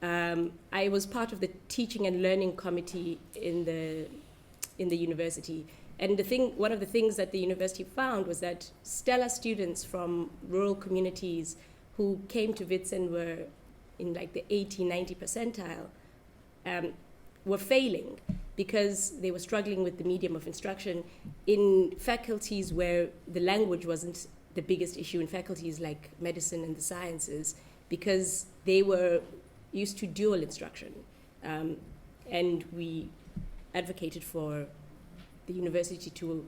I was part of the teaching and learning committee in the university. And one of the things that the university found was that stellar students from rural communities who came to Wits and were in like the 80, 90 percentile were failing because they were struggling with the medium of instruction in faculties where the language wasn't the biggest issue, in faculties like medicine and the sciences, because they were used to dual instruction. And we advocated for the university to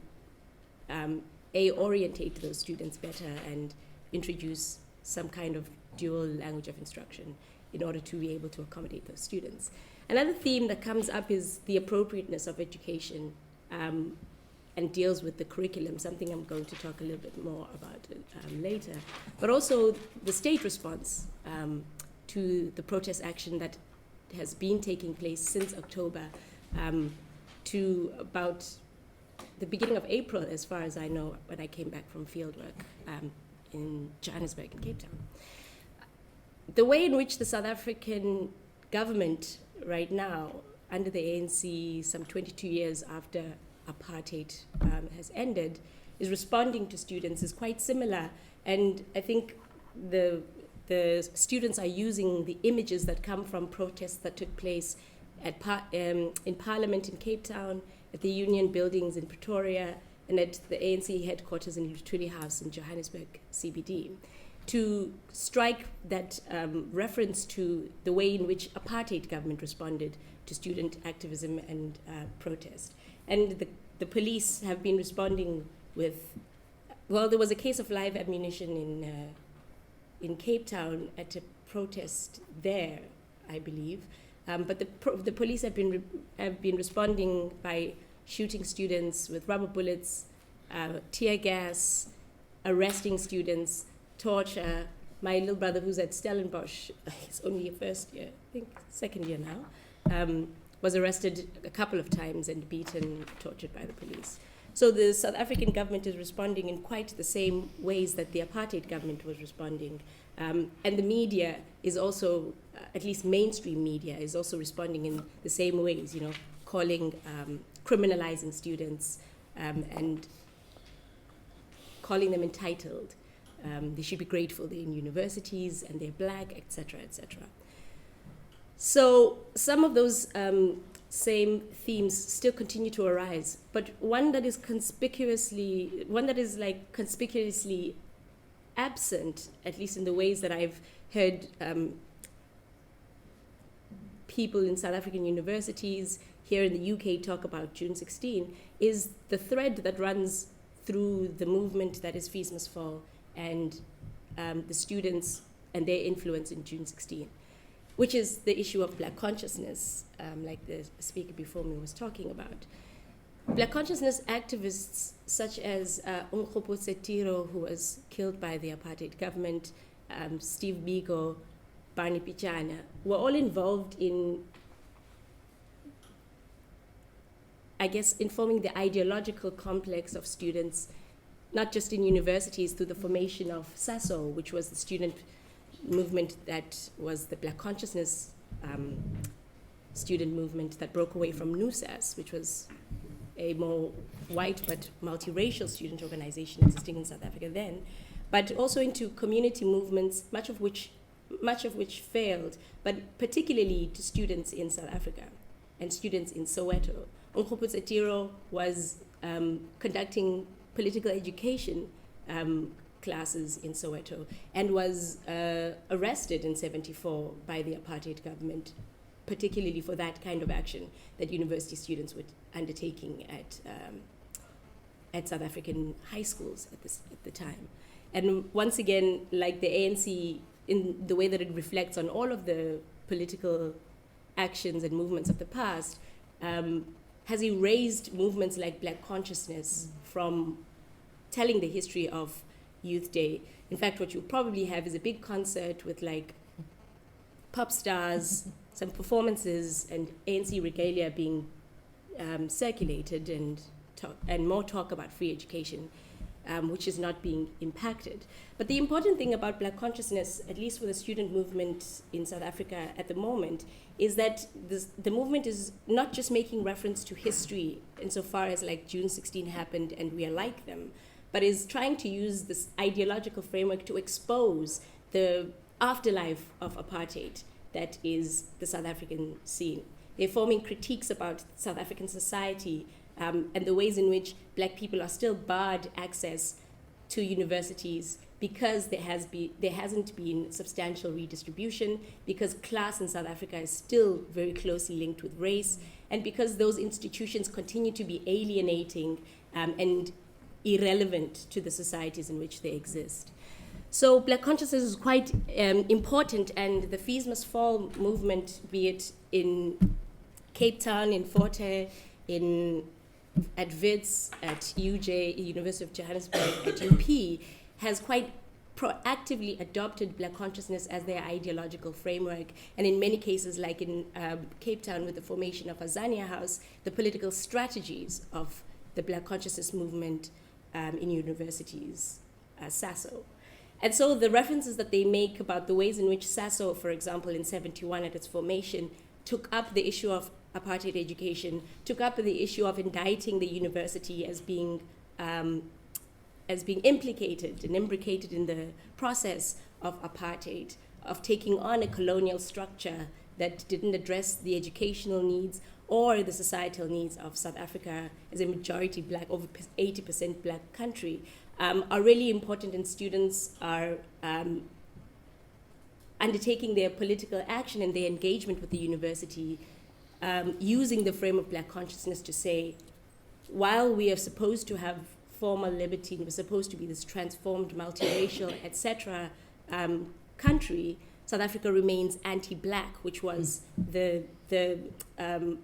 orientate those students better and introduce some kind of dual language of instruction in order to be able to accommodate those students. Another theme that comes up is the appropriateness of education and deals with the curriculum, something I'm going to talk a little bit more about later, but also the state response to the protest action that has been taking place since October to about the beginning of April, as far as I know, when I came back from fieldwork in Johannesburg and Cape Town. The way in which the South African government right now, under the ANC, some 22 years after apartheid has ended, is responding to students is quite similar. And I think the students are using the images that come from protests that took place at in Parliament in Cape Town, at the Union buildings in Pretoria, and at the ANC headquarters in Luthuli House in Johannesburg CBD, to strike that reference to the way in which apartheid government responded to student activism and protest. And the police have been responding with, well, there was a case of live ammunition in Cape Town at a protest there, I believe. But the police have been responding by shooting students with rubber bullets, tear gas, arresting students, torture. My little brother, who's at Stellenbosch, he's only a first year, I think second year now, was arrested a couple of times and beaten, tortured by the police. So the South African government is responding in quite the same ways that the apartheid government was responding. And the media is also, at least mainstream media, is also responding in the same ways, calling, criminalizing students and calling them entitled. They should be grateful they're in universities and they're black, etc., etc. So some of those same themes still continue to arise, but one that is conspicuously absent, at least in the ways that I've heard people in South African universities here in the UK talk about June 16, is the thread that runs through the movement that is Fees Must Fall and the students and their influence in June 16, which is the issue of Black consciousness, like the speaker before me was talking about. Black consciousness activists such as Nkgopotse Tiro, who was killed by the apartheid government, Steve Biko, Barney Pichana, were all involved in, I guess, informing the ideological complex of students, not just in universities, through the formation of SASO, which was the student movement that was the Black consciousness student movement that broke away from NUSAS, which was a more white but multiracial student organization existing in South Africa then, but also into community movements, much of which failed, but particularly to students in South Africa and students in Soweto. Nkgopotse Tiro was conducting political education classes in Soweto and was arrested in '74 by the apartheid government, particularly for that kind of action that university students were undertaking at South African high schools at the time. And once again, like the ANC, in the way that it reflects on all of the political actions and movements of the past, has erased movements like Black consciousness from telling the history of Youth Day. In fact, what you probably have is a big concert with like pop stars, some performances, and ANC regalia being circulated and more talk about free education, which is not being impacted. But the important thing about Black consciousness, at least for the student movement in South Africa at the moment, is that the movement is not just making reference to history insofar as like June 16 happened and we are like them, but is trying to use this ideological framework to expose the afterlife of apartheid that is the South African scene. They're forming critiques about South African society and the ways in which Black people are still barred access to universities because there hasn't been substantial redistribution, because class in South Africa is still very closely linked with race, and because those institutions continue to be alienating and irrelevant to the societies in which they exist. So Black consciousness is quite important, and the Fees Must Fall movement, be it in Cape Town, in Fort Hare, at WITS, at UJ, University of Johannesburg, at UP, has quite proactively adopted Black consciousness as their ideological framework. And in many cases, like in Cape Town with the formation of Azania House, the political strategies of the Black consciousness movement in universities, SASO. And so the references that they make about the ways in which SASO, for example, in 1971 at its formation, took up the issue of apartheid education, took up the issue of indicting the university as being implicated and imbricated in the process of apartheid, of taking on a colonial structure that didn't address the educational needs or the societal needs of South Africa as a majority Black, over 80% Black country, are really important, and students are undertaking their political action and their engagement with the university using the frame of Black consciousness to say, while we are supposed to have formal liberty and we're supposed to be this transformed, multiracial, etc. Country, South Africa remains anti-Black, which was the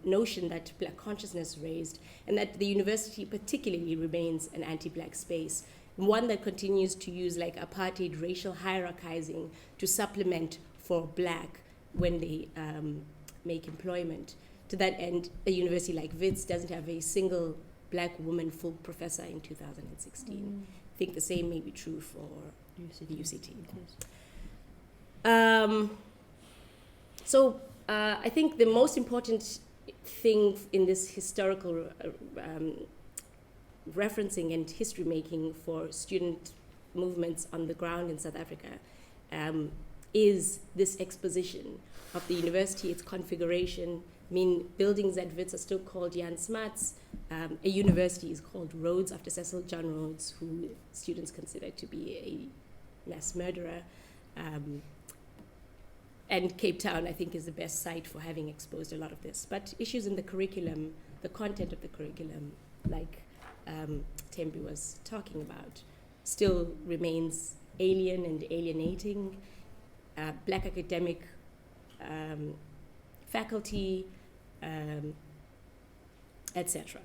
notion that Black consciousness raised, and that the university particularly remains an anti-Black space, one that continues to use like apartheid racial hierarchizing to supplement for Black when they make employment. To that end, a university like WITS doesn't have a single Black woman full professor in 2016. I think the same may be true for UCT. So I think the most important thing in this historical referencing and history making for student movements on the ground in South Africa is this exposition of the university, its configuration. I mean, buildings at WITS are still called Jan Smuts. A university is called Rhodes after Cecil John Rhodes, who students consider to be a mass murderer. And Cape Town, I think, is the best site for having exposed a lot of this. But issues in the curriculum, the content of the curriculum, like Tembi was talking about, still remains alien and alienating. Black academic faculty, etc.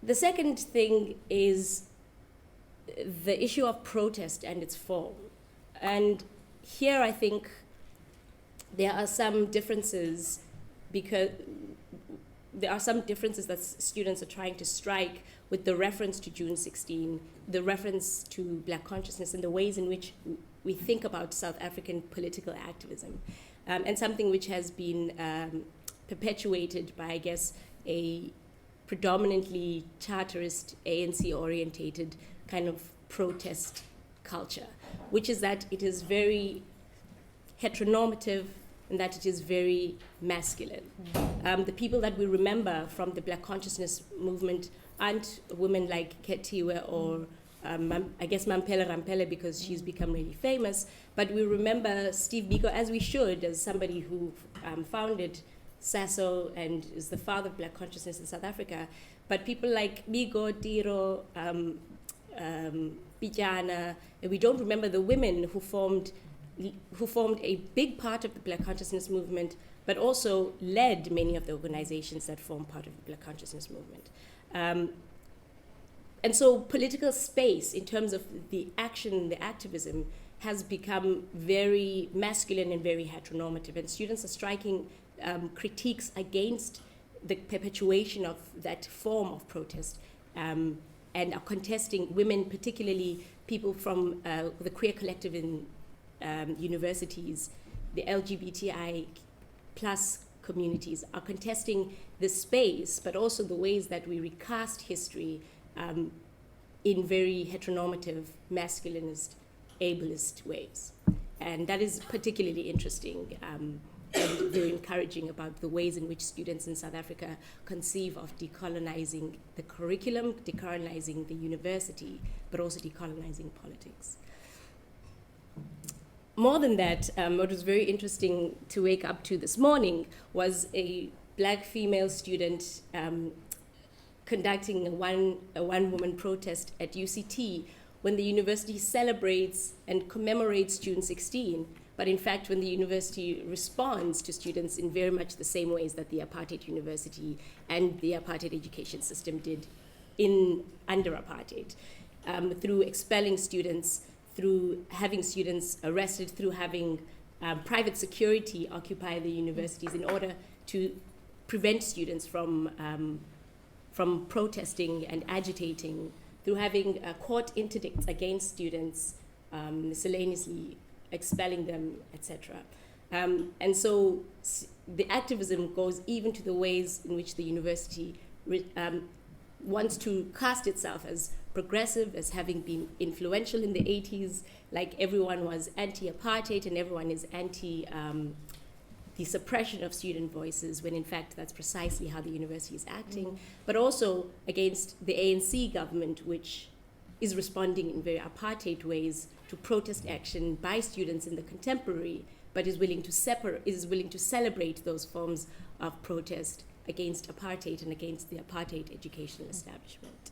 The second thing is the issue of protest and its form. And here I think there are some differences, because there are some differences that students are trying to strike with the reference to June 16, the reference to Black consciousness, and the ways in which we think about South African political activism. And something which has been perpetuated by, I guess, a predominantly charterist, ANC-orientated kind of protest culture, which is that it is very heteronormative and that it is very masculine. The people that we remember from the Black consciousness movement aren't women like Ketiwe or I guess Mampela Rampela, because she's become really famous, but we remember Steve Biko, as we should, as somebody who founded SASO and is the father of Black consciousness in South Africa. But people like Bigo, Tiro, Pijana, and we don't remember the women who formed a big part of the Black consciousness movement, but also led many of the organizations that form part of the Black consciousness movement. And so political space, in terms of the action, the activism, has become very masculine and very heteronormative. And students are striking critiques against the perpetuation of that form of protest, and are contesting women, particularly people from the queer collective in universities, the LGBTI plus communities, are contesting the space, but also the ways that we recast history in very heteronormative, masculinist, ableist ways. And that is particularly interesting and very encouraging about the ways in which students in South Africa conceive of decolonizing the curriculum, decolonizing the university, but also decolonizing politics. More than that, what was very interesting to wake up to this morning was a black female student conducting a one-woman protest at UCT when the university celebrates and commemorates June 16, but in fact when the university responds to students in very much the same ways that the apartheid university and the apartheid education system did under apartheid, through expelling students, through having students arrested, through having private security occupy the universities in order to prevent students from protesting and agitating, through having court interdicts against students, miscellaneously expelling them, etc. And so the activism goes even to the ways in which the university wants to cast itself as progressive, as having been influential in the 80s, like everyone was anti-apartheid and everyone is anti the suppression of student voices, when in fact that's precisely how the university is acting, but also against the ANC government, which is responding in very apartheid ways to protest action by students in the contemporary, but is willing to celebrate those forms of protest against apartheid and against the apartheid educational establishment.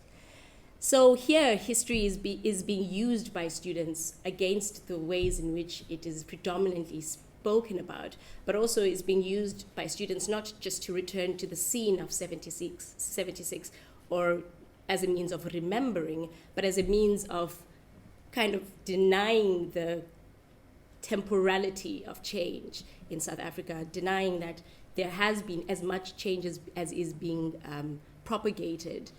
So here, history is being used by students against the ways in which it is predominantly spoken about, but also is being used by students not just to return to the scene of 76 or as a means of remembering, but as a means of kind of denying the temporality of change in South Africa, denying that there has been as much change as is being propagated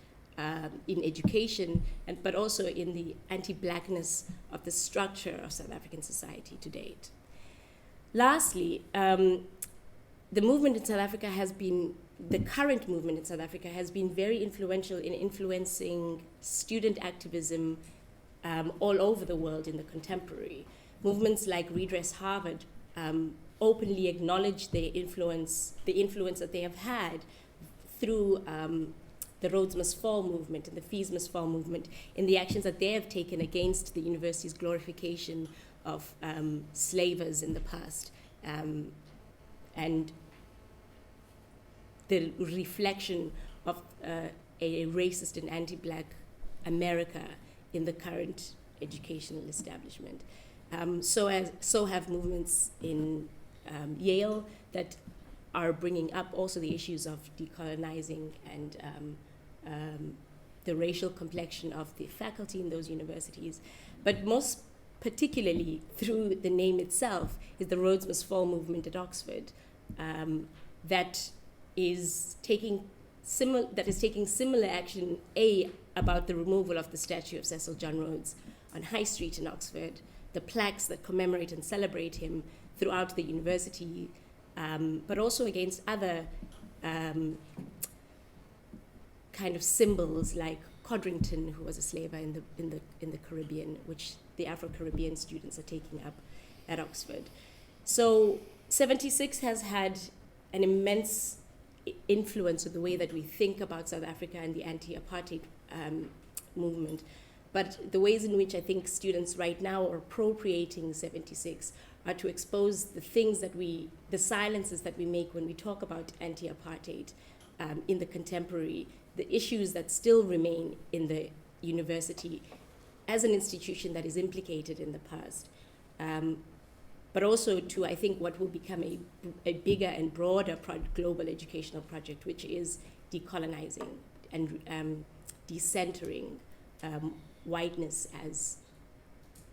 in education, but also in the anti-blackness of the structure of South African society to date. Lastly, the movement in South Africa the current movement in South Africa has been very influential in influencing student activism all over the world in the contemporary. Movements like Redress Harvard openly acknowledge the influence that they have had through the Rhodes Must Fall movement and the Fees Must Fall movement in the actions that they have taken against the university's glorification of slavers in the past, and the reflection of a racist and anti-black America in the current educational establishment. So have movements in Yale that are bringing up also the issues of decolonizing and the racial complexion of the faculty in those universities. But most particularly through the name itself is the Rhodes Must Fall movement at Oxford, that is taking similar action, about the removal of the statue of Cecil John Rhodes on High Street in Oxford, the plaques that commemorate and celebrate him throughout the university, but also against other kind of symbols like Codrington, who was a slaver in the Caribbean, which the Afro-Caribbean students are taking up at Oxford. So 76 has had an immense influence on the way that we think about South Africa and the anti-apartheid movement. But the ways in which I think students right now are appropriating 76 are to expose the silences that we make when we talk about anti-apartheid in the contemporary, the issues that still remain in the university as an institution that is implicated in the past. But also to, I think, what will become a bigger and broader global educational project, which is decolonizing and decentering whiteness as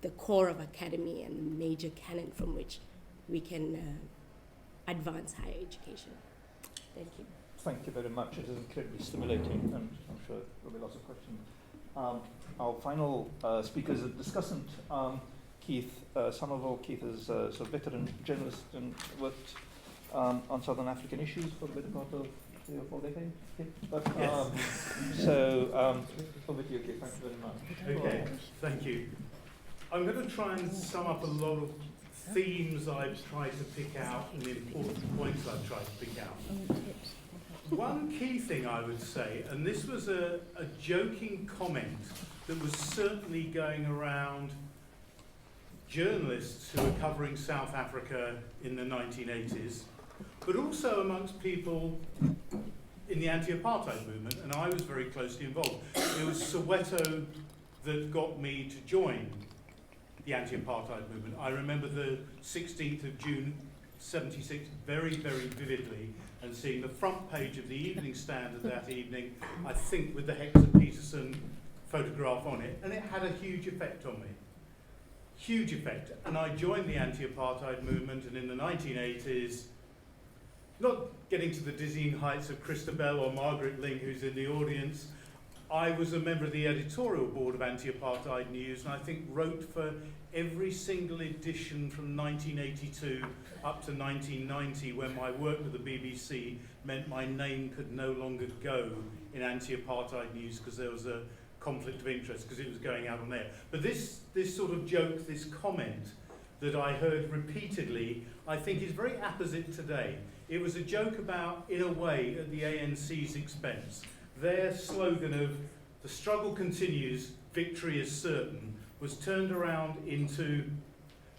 the core of academy and the major canon from which we can advance higher education. Thank you. Thank you very much. It is incredibly stimulating, and I'm sure there'll be lots of questions. Our final speaker is a discussant, Keith Somerville. Keith is a sort of veteran journalist and worked on Southern African issues for the better part of 3 or 4 decades. But, so, over to you, Keith. Thank you very much. Okay, thank you. I'm going to try and sum up a lot of themes I've tried to pick out and the important points I've tried to pick out. One key thing I would say, and this was a joking comment that was certainly going around journalists who were covering South Africa in the 1980s, but also amongst people in the anti-apartheid movement, and I was very closely involved. It was Soweto that got me to join the anti-apartheid movement. I remember the 16th of June 76 very, very vividly, and seeing the front page of the Evening Standard that evening, I think with the Hector Peterson photograph on it, and it had a huge effect on me. Huge effect. And I joined the anti-apartheid movement, and in the 1980s, not getting to the dizzying heights of Christabel or Margaret Ling, who's in the audience, I was a member of the editorial board of Anti-Apartheid News, and I think wrote for every single edition from 1982 up to 1990, when my work with the BBC meant my name could no longer go in Anti-Apartheid News because there was a conflict of interest because it was going out on air. But this sort of joke, this comment that I heard repeatedly, I think is very apposite today. It was a joke about, in a way, at the ANC's expense. Their slogan of "the struggle continues, victory is certain" was turned around into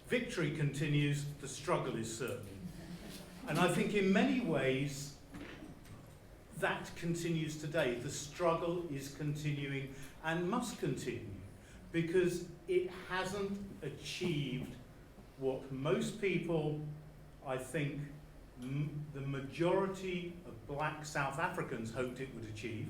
"victory continues, the struggle is certain." And I think in many ways that continues today. The struggle is continuing and must continue because it hasn't achieved what most people, I think, the majority of black South Africans hoped it would achieve,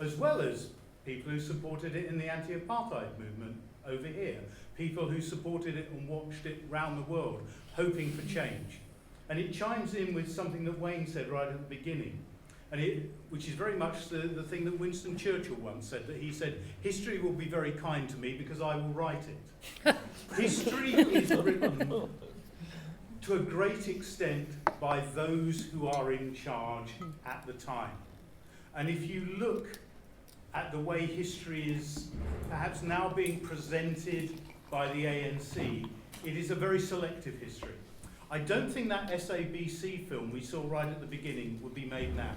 as well as people who supported it in the anti-apartheid movement over here, people who supported it and watched it round the world, hoping for change. And it chimes in with something that Wayne said right at the beginning, which is very much the thing that Winston Churchill once said, that he said, "History will be very kind to me because I will write it." History is written to a great extent by those who are in charge at the time. And if you look at the way history is perhaps now being presented by the ANC, it is a very selective history. I don't think that SABC film we saw right at the beginning would be made now.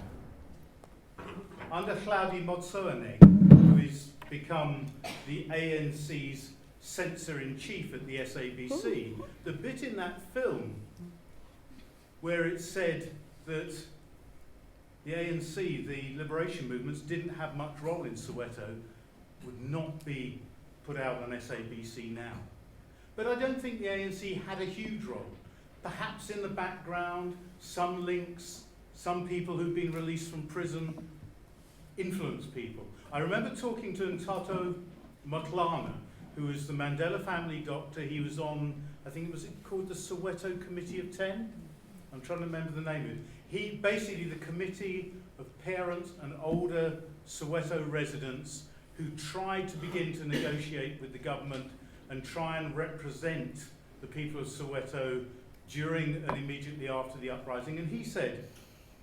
Under Hlaudi Motsoeneng, who has become the ANC's censor-in-chief at the SABC, the bit in that film where it said that the ANC, the liberation movements, didn't have much role in Soweto would not be put out on SABC now. But I don't think the ANC had a huge role. Perhaps in the background, some links, some people who've been released from prison influenced people. I remember talking to Ntato Matlana, who was the Mandela family doctor. He was on, I think it was called the Soweto Committee of 10? I'm trying to remember the name of it. He, basically the committee of parents and older Soweto residents who tried to begin to negotiate with the government and try and represent the people of Soweto during and immediately after the uprising. And he said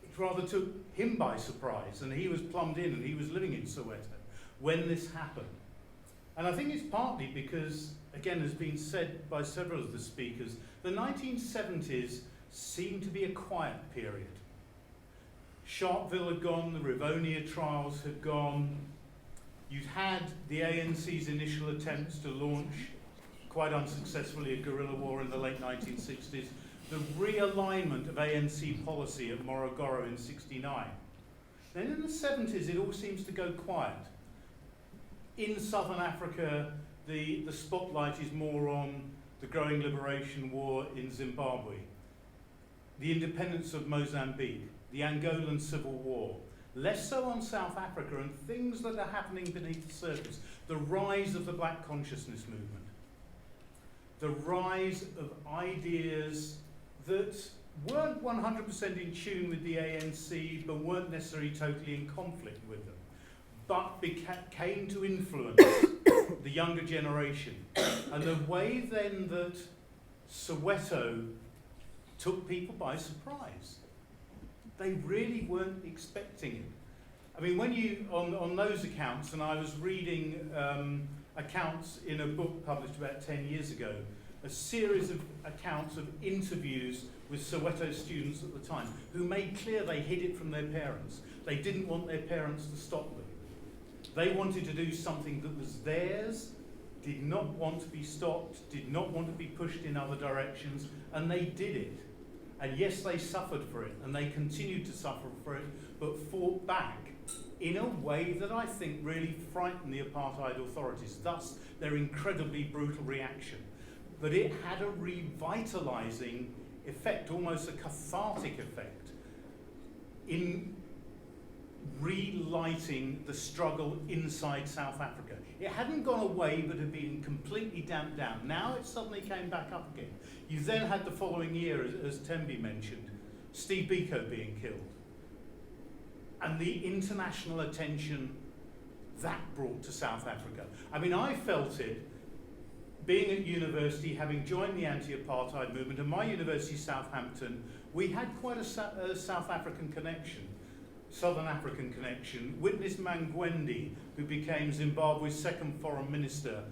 it rather took him by surprise, and he was plumbed in and he was living in Soweto when this happened. And I think it's partly because, again, as been said by several of the speakers, the 1970s seemed to be a quiet period. Sharpeville had gone, the Rivonia trials had gone. You'd had the ANC's initial attempts to launch, quite unsuccessfully, a guerrilla war in the late 1960s. The realignment of ANC policy at Morogoro in '69. Then in the 70s, it all seems to go quiet. In Southern Africa, the spotlight is more on the growing liberation war in Zimbabwe, the independence of Mozambique, the Angolan Civil War, less so on South Africa and things that are happening beneath the surface. The rise of the black consciousness movement, the rise of ideas that weren't 100% in tune with the ANC, but weren't necessarily totally in conflict with them, but came to influence the younger generation. And the way then that Soweto took people by surprise. They really weren't expecting it. I mean, when you, on those accounts, and I was reading accounts in a book published about 10 years ago, a series of accounts of interviews with Soweto students at the time who made clear they hid it from their parents. They didn't want their parents to stop them. They wanted to do something that was theirs, did not want to be stopped, did not want to be pushed in other directions, and they did it. And yes, they suffered for it, and they continued to suffer for it, but fought back in a way that I think really frightened the apartheid authorities, thus their incredibly brutal reaction. But it had a revitalising effect, almost a cathartic effect, in relighting the struggle inside South Africa. It hadn't gone away, but had been completely damped down. Now it suddenly came back up again. You then had the following year, as Tembi mentioned, Steve Biko being killed. And the international attention that brought to South Africa. I mean, I felt it, being at university, having joined the anti-apartheid movement, and my university, Southampton, we had quite a South African connection. Southern African connection. Witness Mangwendi, who became Zimbabwe's second foreign minister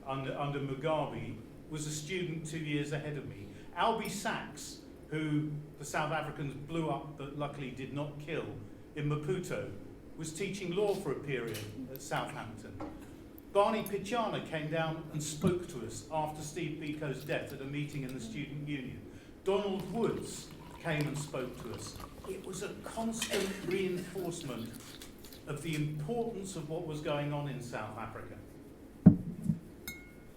under Mugabe, was a student 2 years ahead of me. Albie Sachs, who the South Africans blew up but luckily did not kill in Maputo, was teaching law for a period at Southampton. Barney Pichana came down and spoke to us after Steve Biko's death at a meeting in the student union. Donald Woods came and spoke to us. It was a constant reinforcement of the importance of what was going on in South Africa.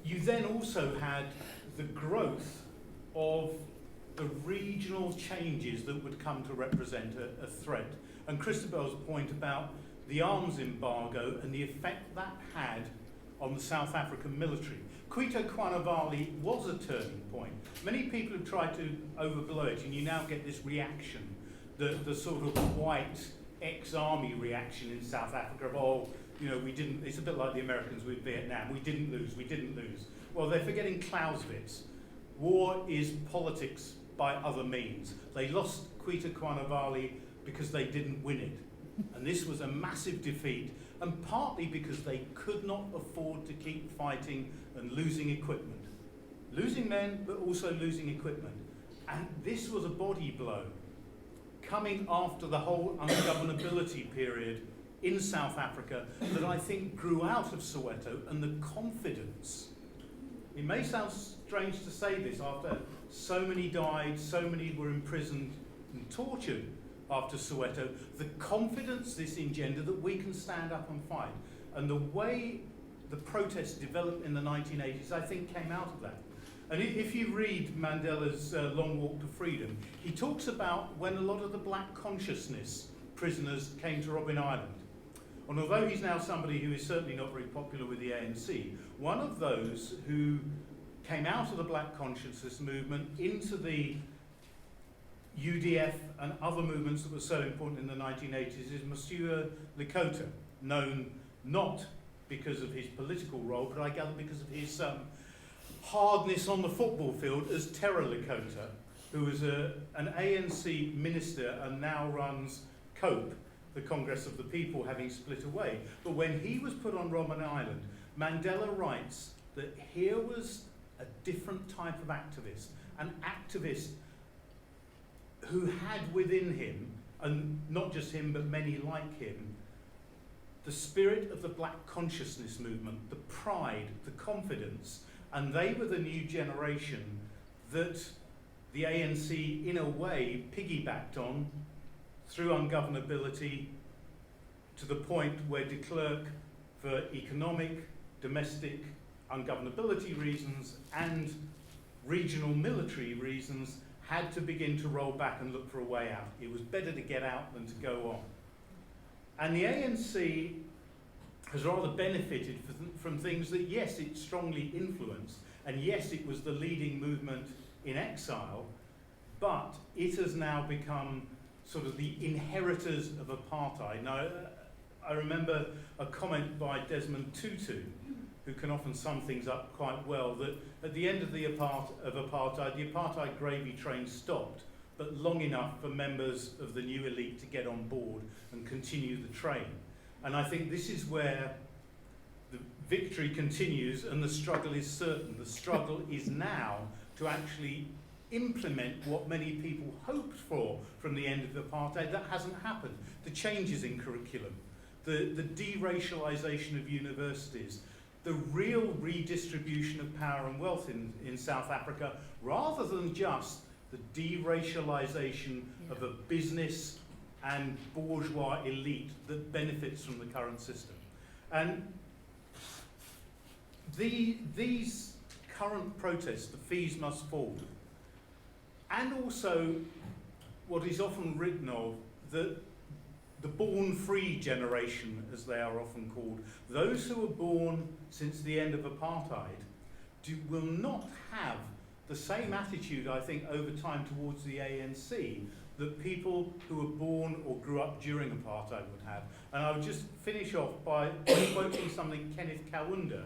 You then also had the growth of the regional changes that would come to represent a threat. And Christabel's point about the arms embargo and the effect that had on the South African military. Kwito Kwanavali was a turning point. Many people have tried to overblow it, and you now get this reaction, the sort of white ex-army reaction in South Africa of, oh, you know, we didn't, it's a bit like the Americans with Vietnam, we didn't lose. Well, they're forgetting Clausewitz. War is politics by other means. They lost Kwito Kwanavali because they didn't win it. And this was a massive defeat, and partly because they could not afford to keep fighting and losing equipment. Losing men, but also losing equipment. And this was a body blow, coming after the whole ungovernability period in South Africa that I think grew out of Soweto, and the confidence. It may sound strange to say this after so many died, so many were imprisoned and tortured after Soweto, the confidence this engendered that we can stand up and fight. And the way the protests developed in the 1980s, I think, came out of that. And if you read Mandela's Long Walk to Freedom, he talks about when a lot of the black consciousness prisoners came to Robben Island. And although he's now somebody who is certainly not very popular with the ANC, one of those who came out of the black consciousness movement into the UDF and other movements that were so important in the 1980s is Monsieur Lekota, known not because of his political role, but I gather because of his hardness on the football field as Terror Lekota, who was an ANC minister and now runs COPE, the Congress of the People, having split away. But when he was put on Robben Island, Mandela writes that here was a different type of activist, an activist who had within him, and not just him but many like him, the spirit of the black consciousness movement, the pride, the confidence, and they were the new generation that the ANC in a way piggybacked on through ungovernability to the point where de Klerk, for economic, domestic ungovernability reasons and regional military reasons, had to begin to roll back and look for a way out. It was better to get out than to go on. And the ANC has rather benefited from things that, yes, it strongly influenced, and yes, it was the leading movement in exile, but it has now become sort of the inheritors of apartheid. Now, I remember a comment by Desmond Tutu, who can often sum things up quite well, that at the end of the apartheid, the apartheid gravy train stopped, but long enough for members of the new elite to get on board and continue the train. And I think this is where the victory continues and the struggle is certain. The struggle is now to actually implement what many people hoped for from the end of apartheid. That hasn't happened. The changes in curriculum, the deracialization of universities, the real redistribution of power and wealth in South Africa, rather than just the deracialization of a business and bourgeois elite that benefits from the current system. And these current protests, the fees must fall, and also what is often written of, the born-free generation, as they are often called, those who were born since the end of apartheid will not have the same attitude, I think, over time towards the ANC that people who were born or grew up during apartheid would have. And I would just finish off by quoting something Kenneth Kaunda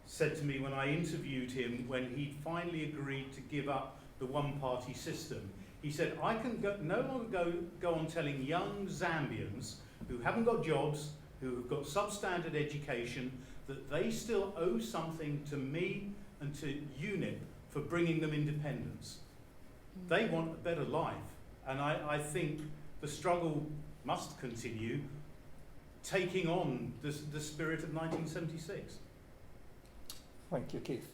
said to me when I interviewed him when he'd finally agreed to give up the one-party system. He said, I can no longer go on telling young Zambians who haven't got jobs, who have got substandard education, that they still owe something to me and to UNIP for bringing them independence. They want a better life. And I think the struggle must continue, taking on the spirit of 1976. Thank you, Keith.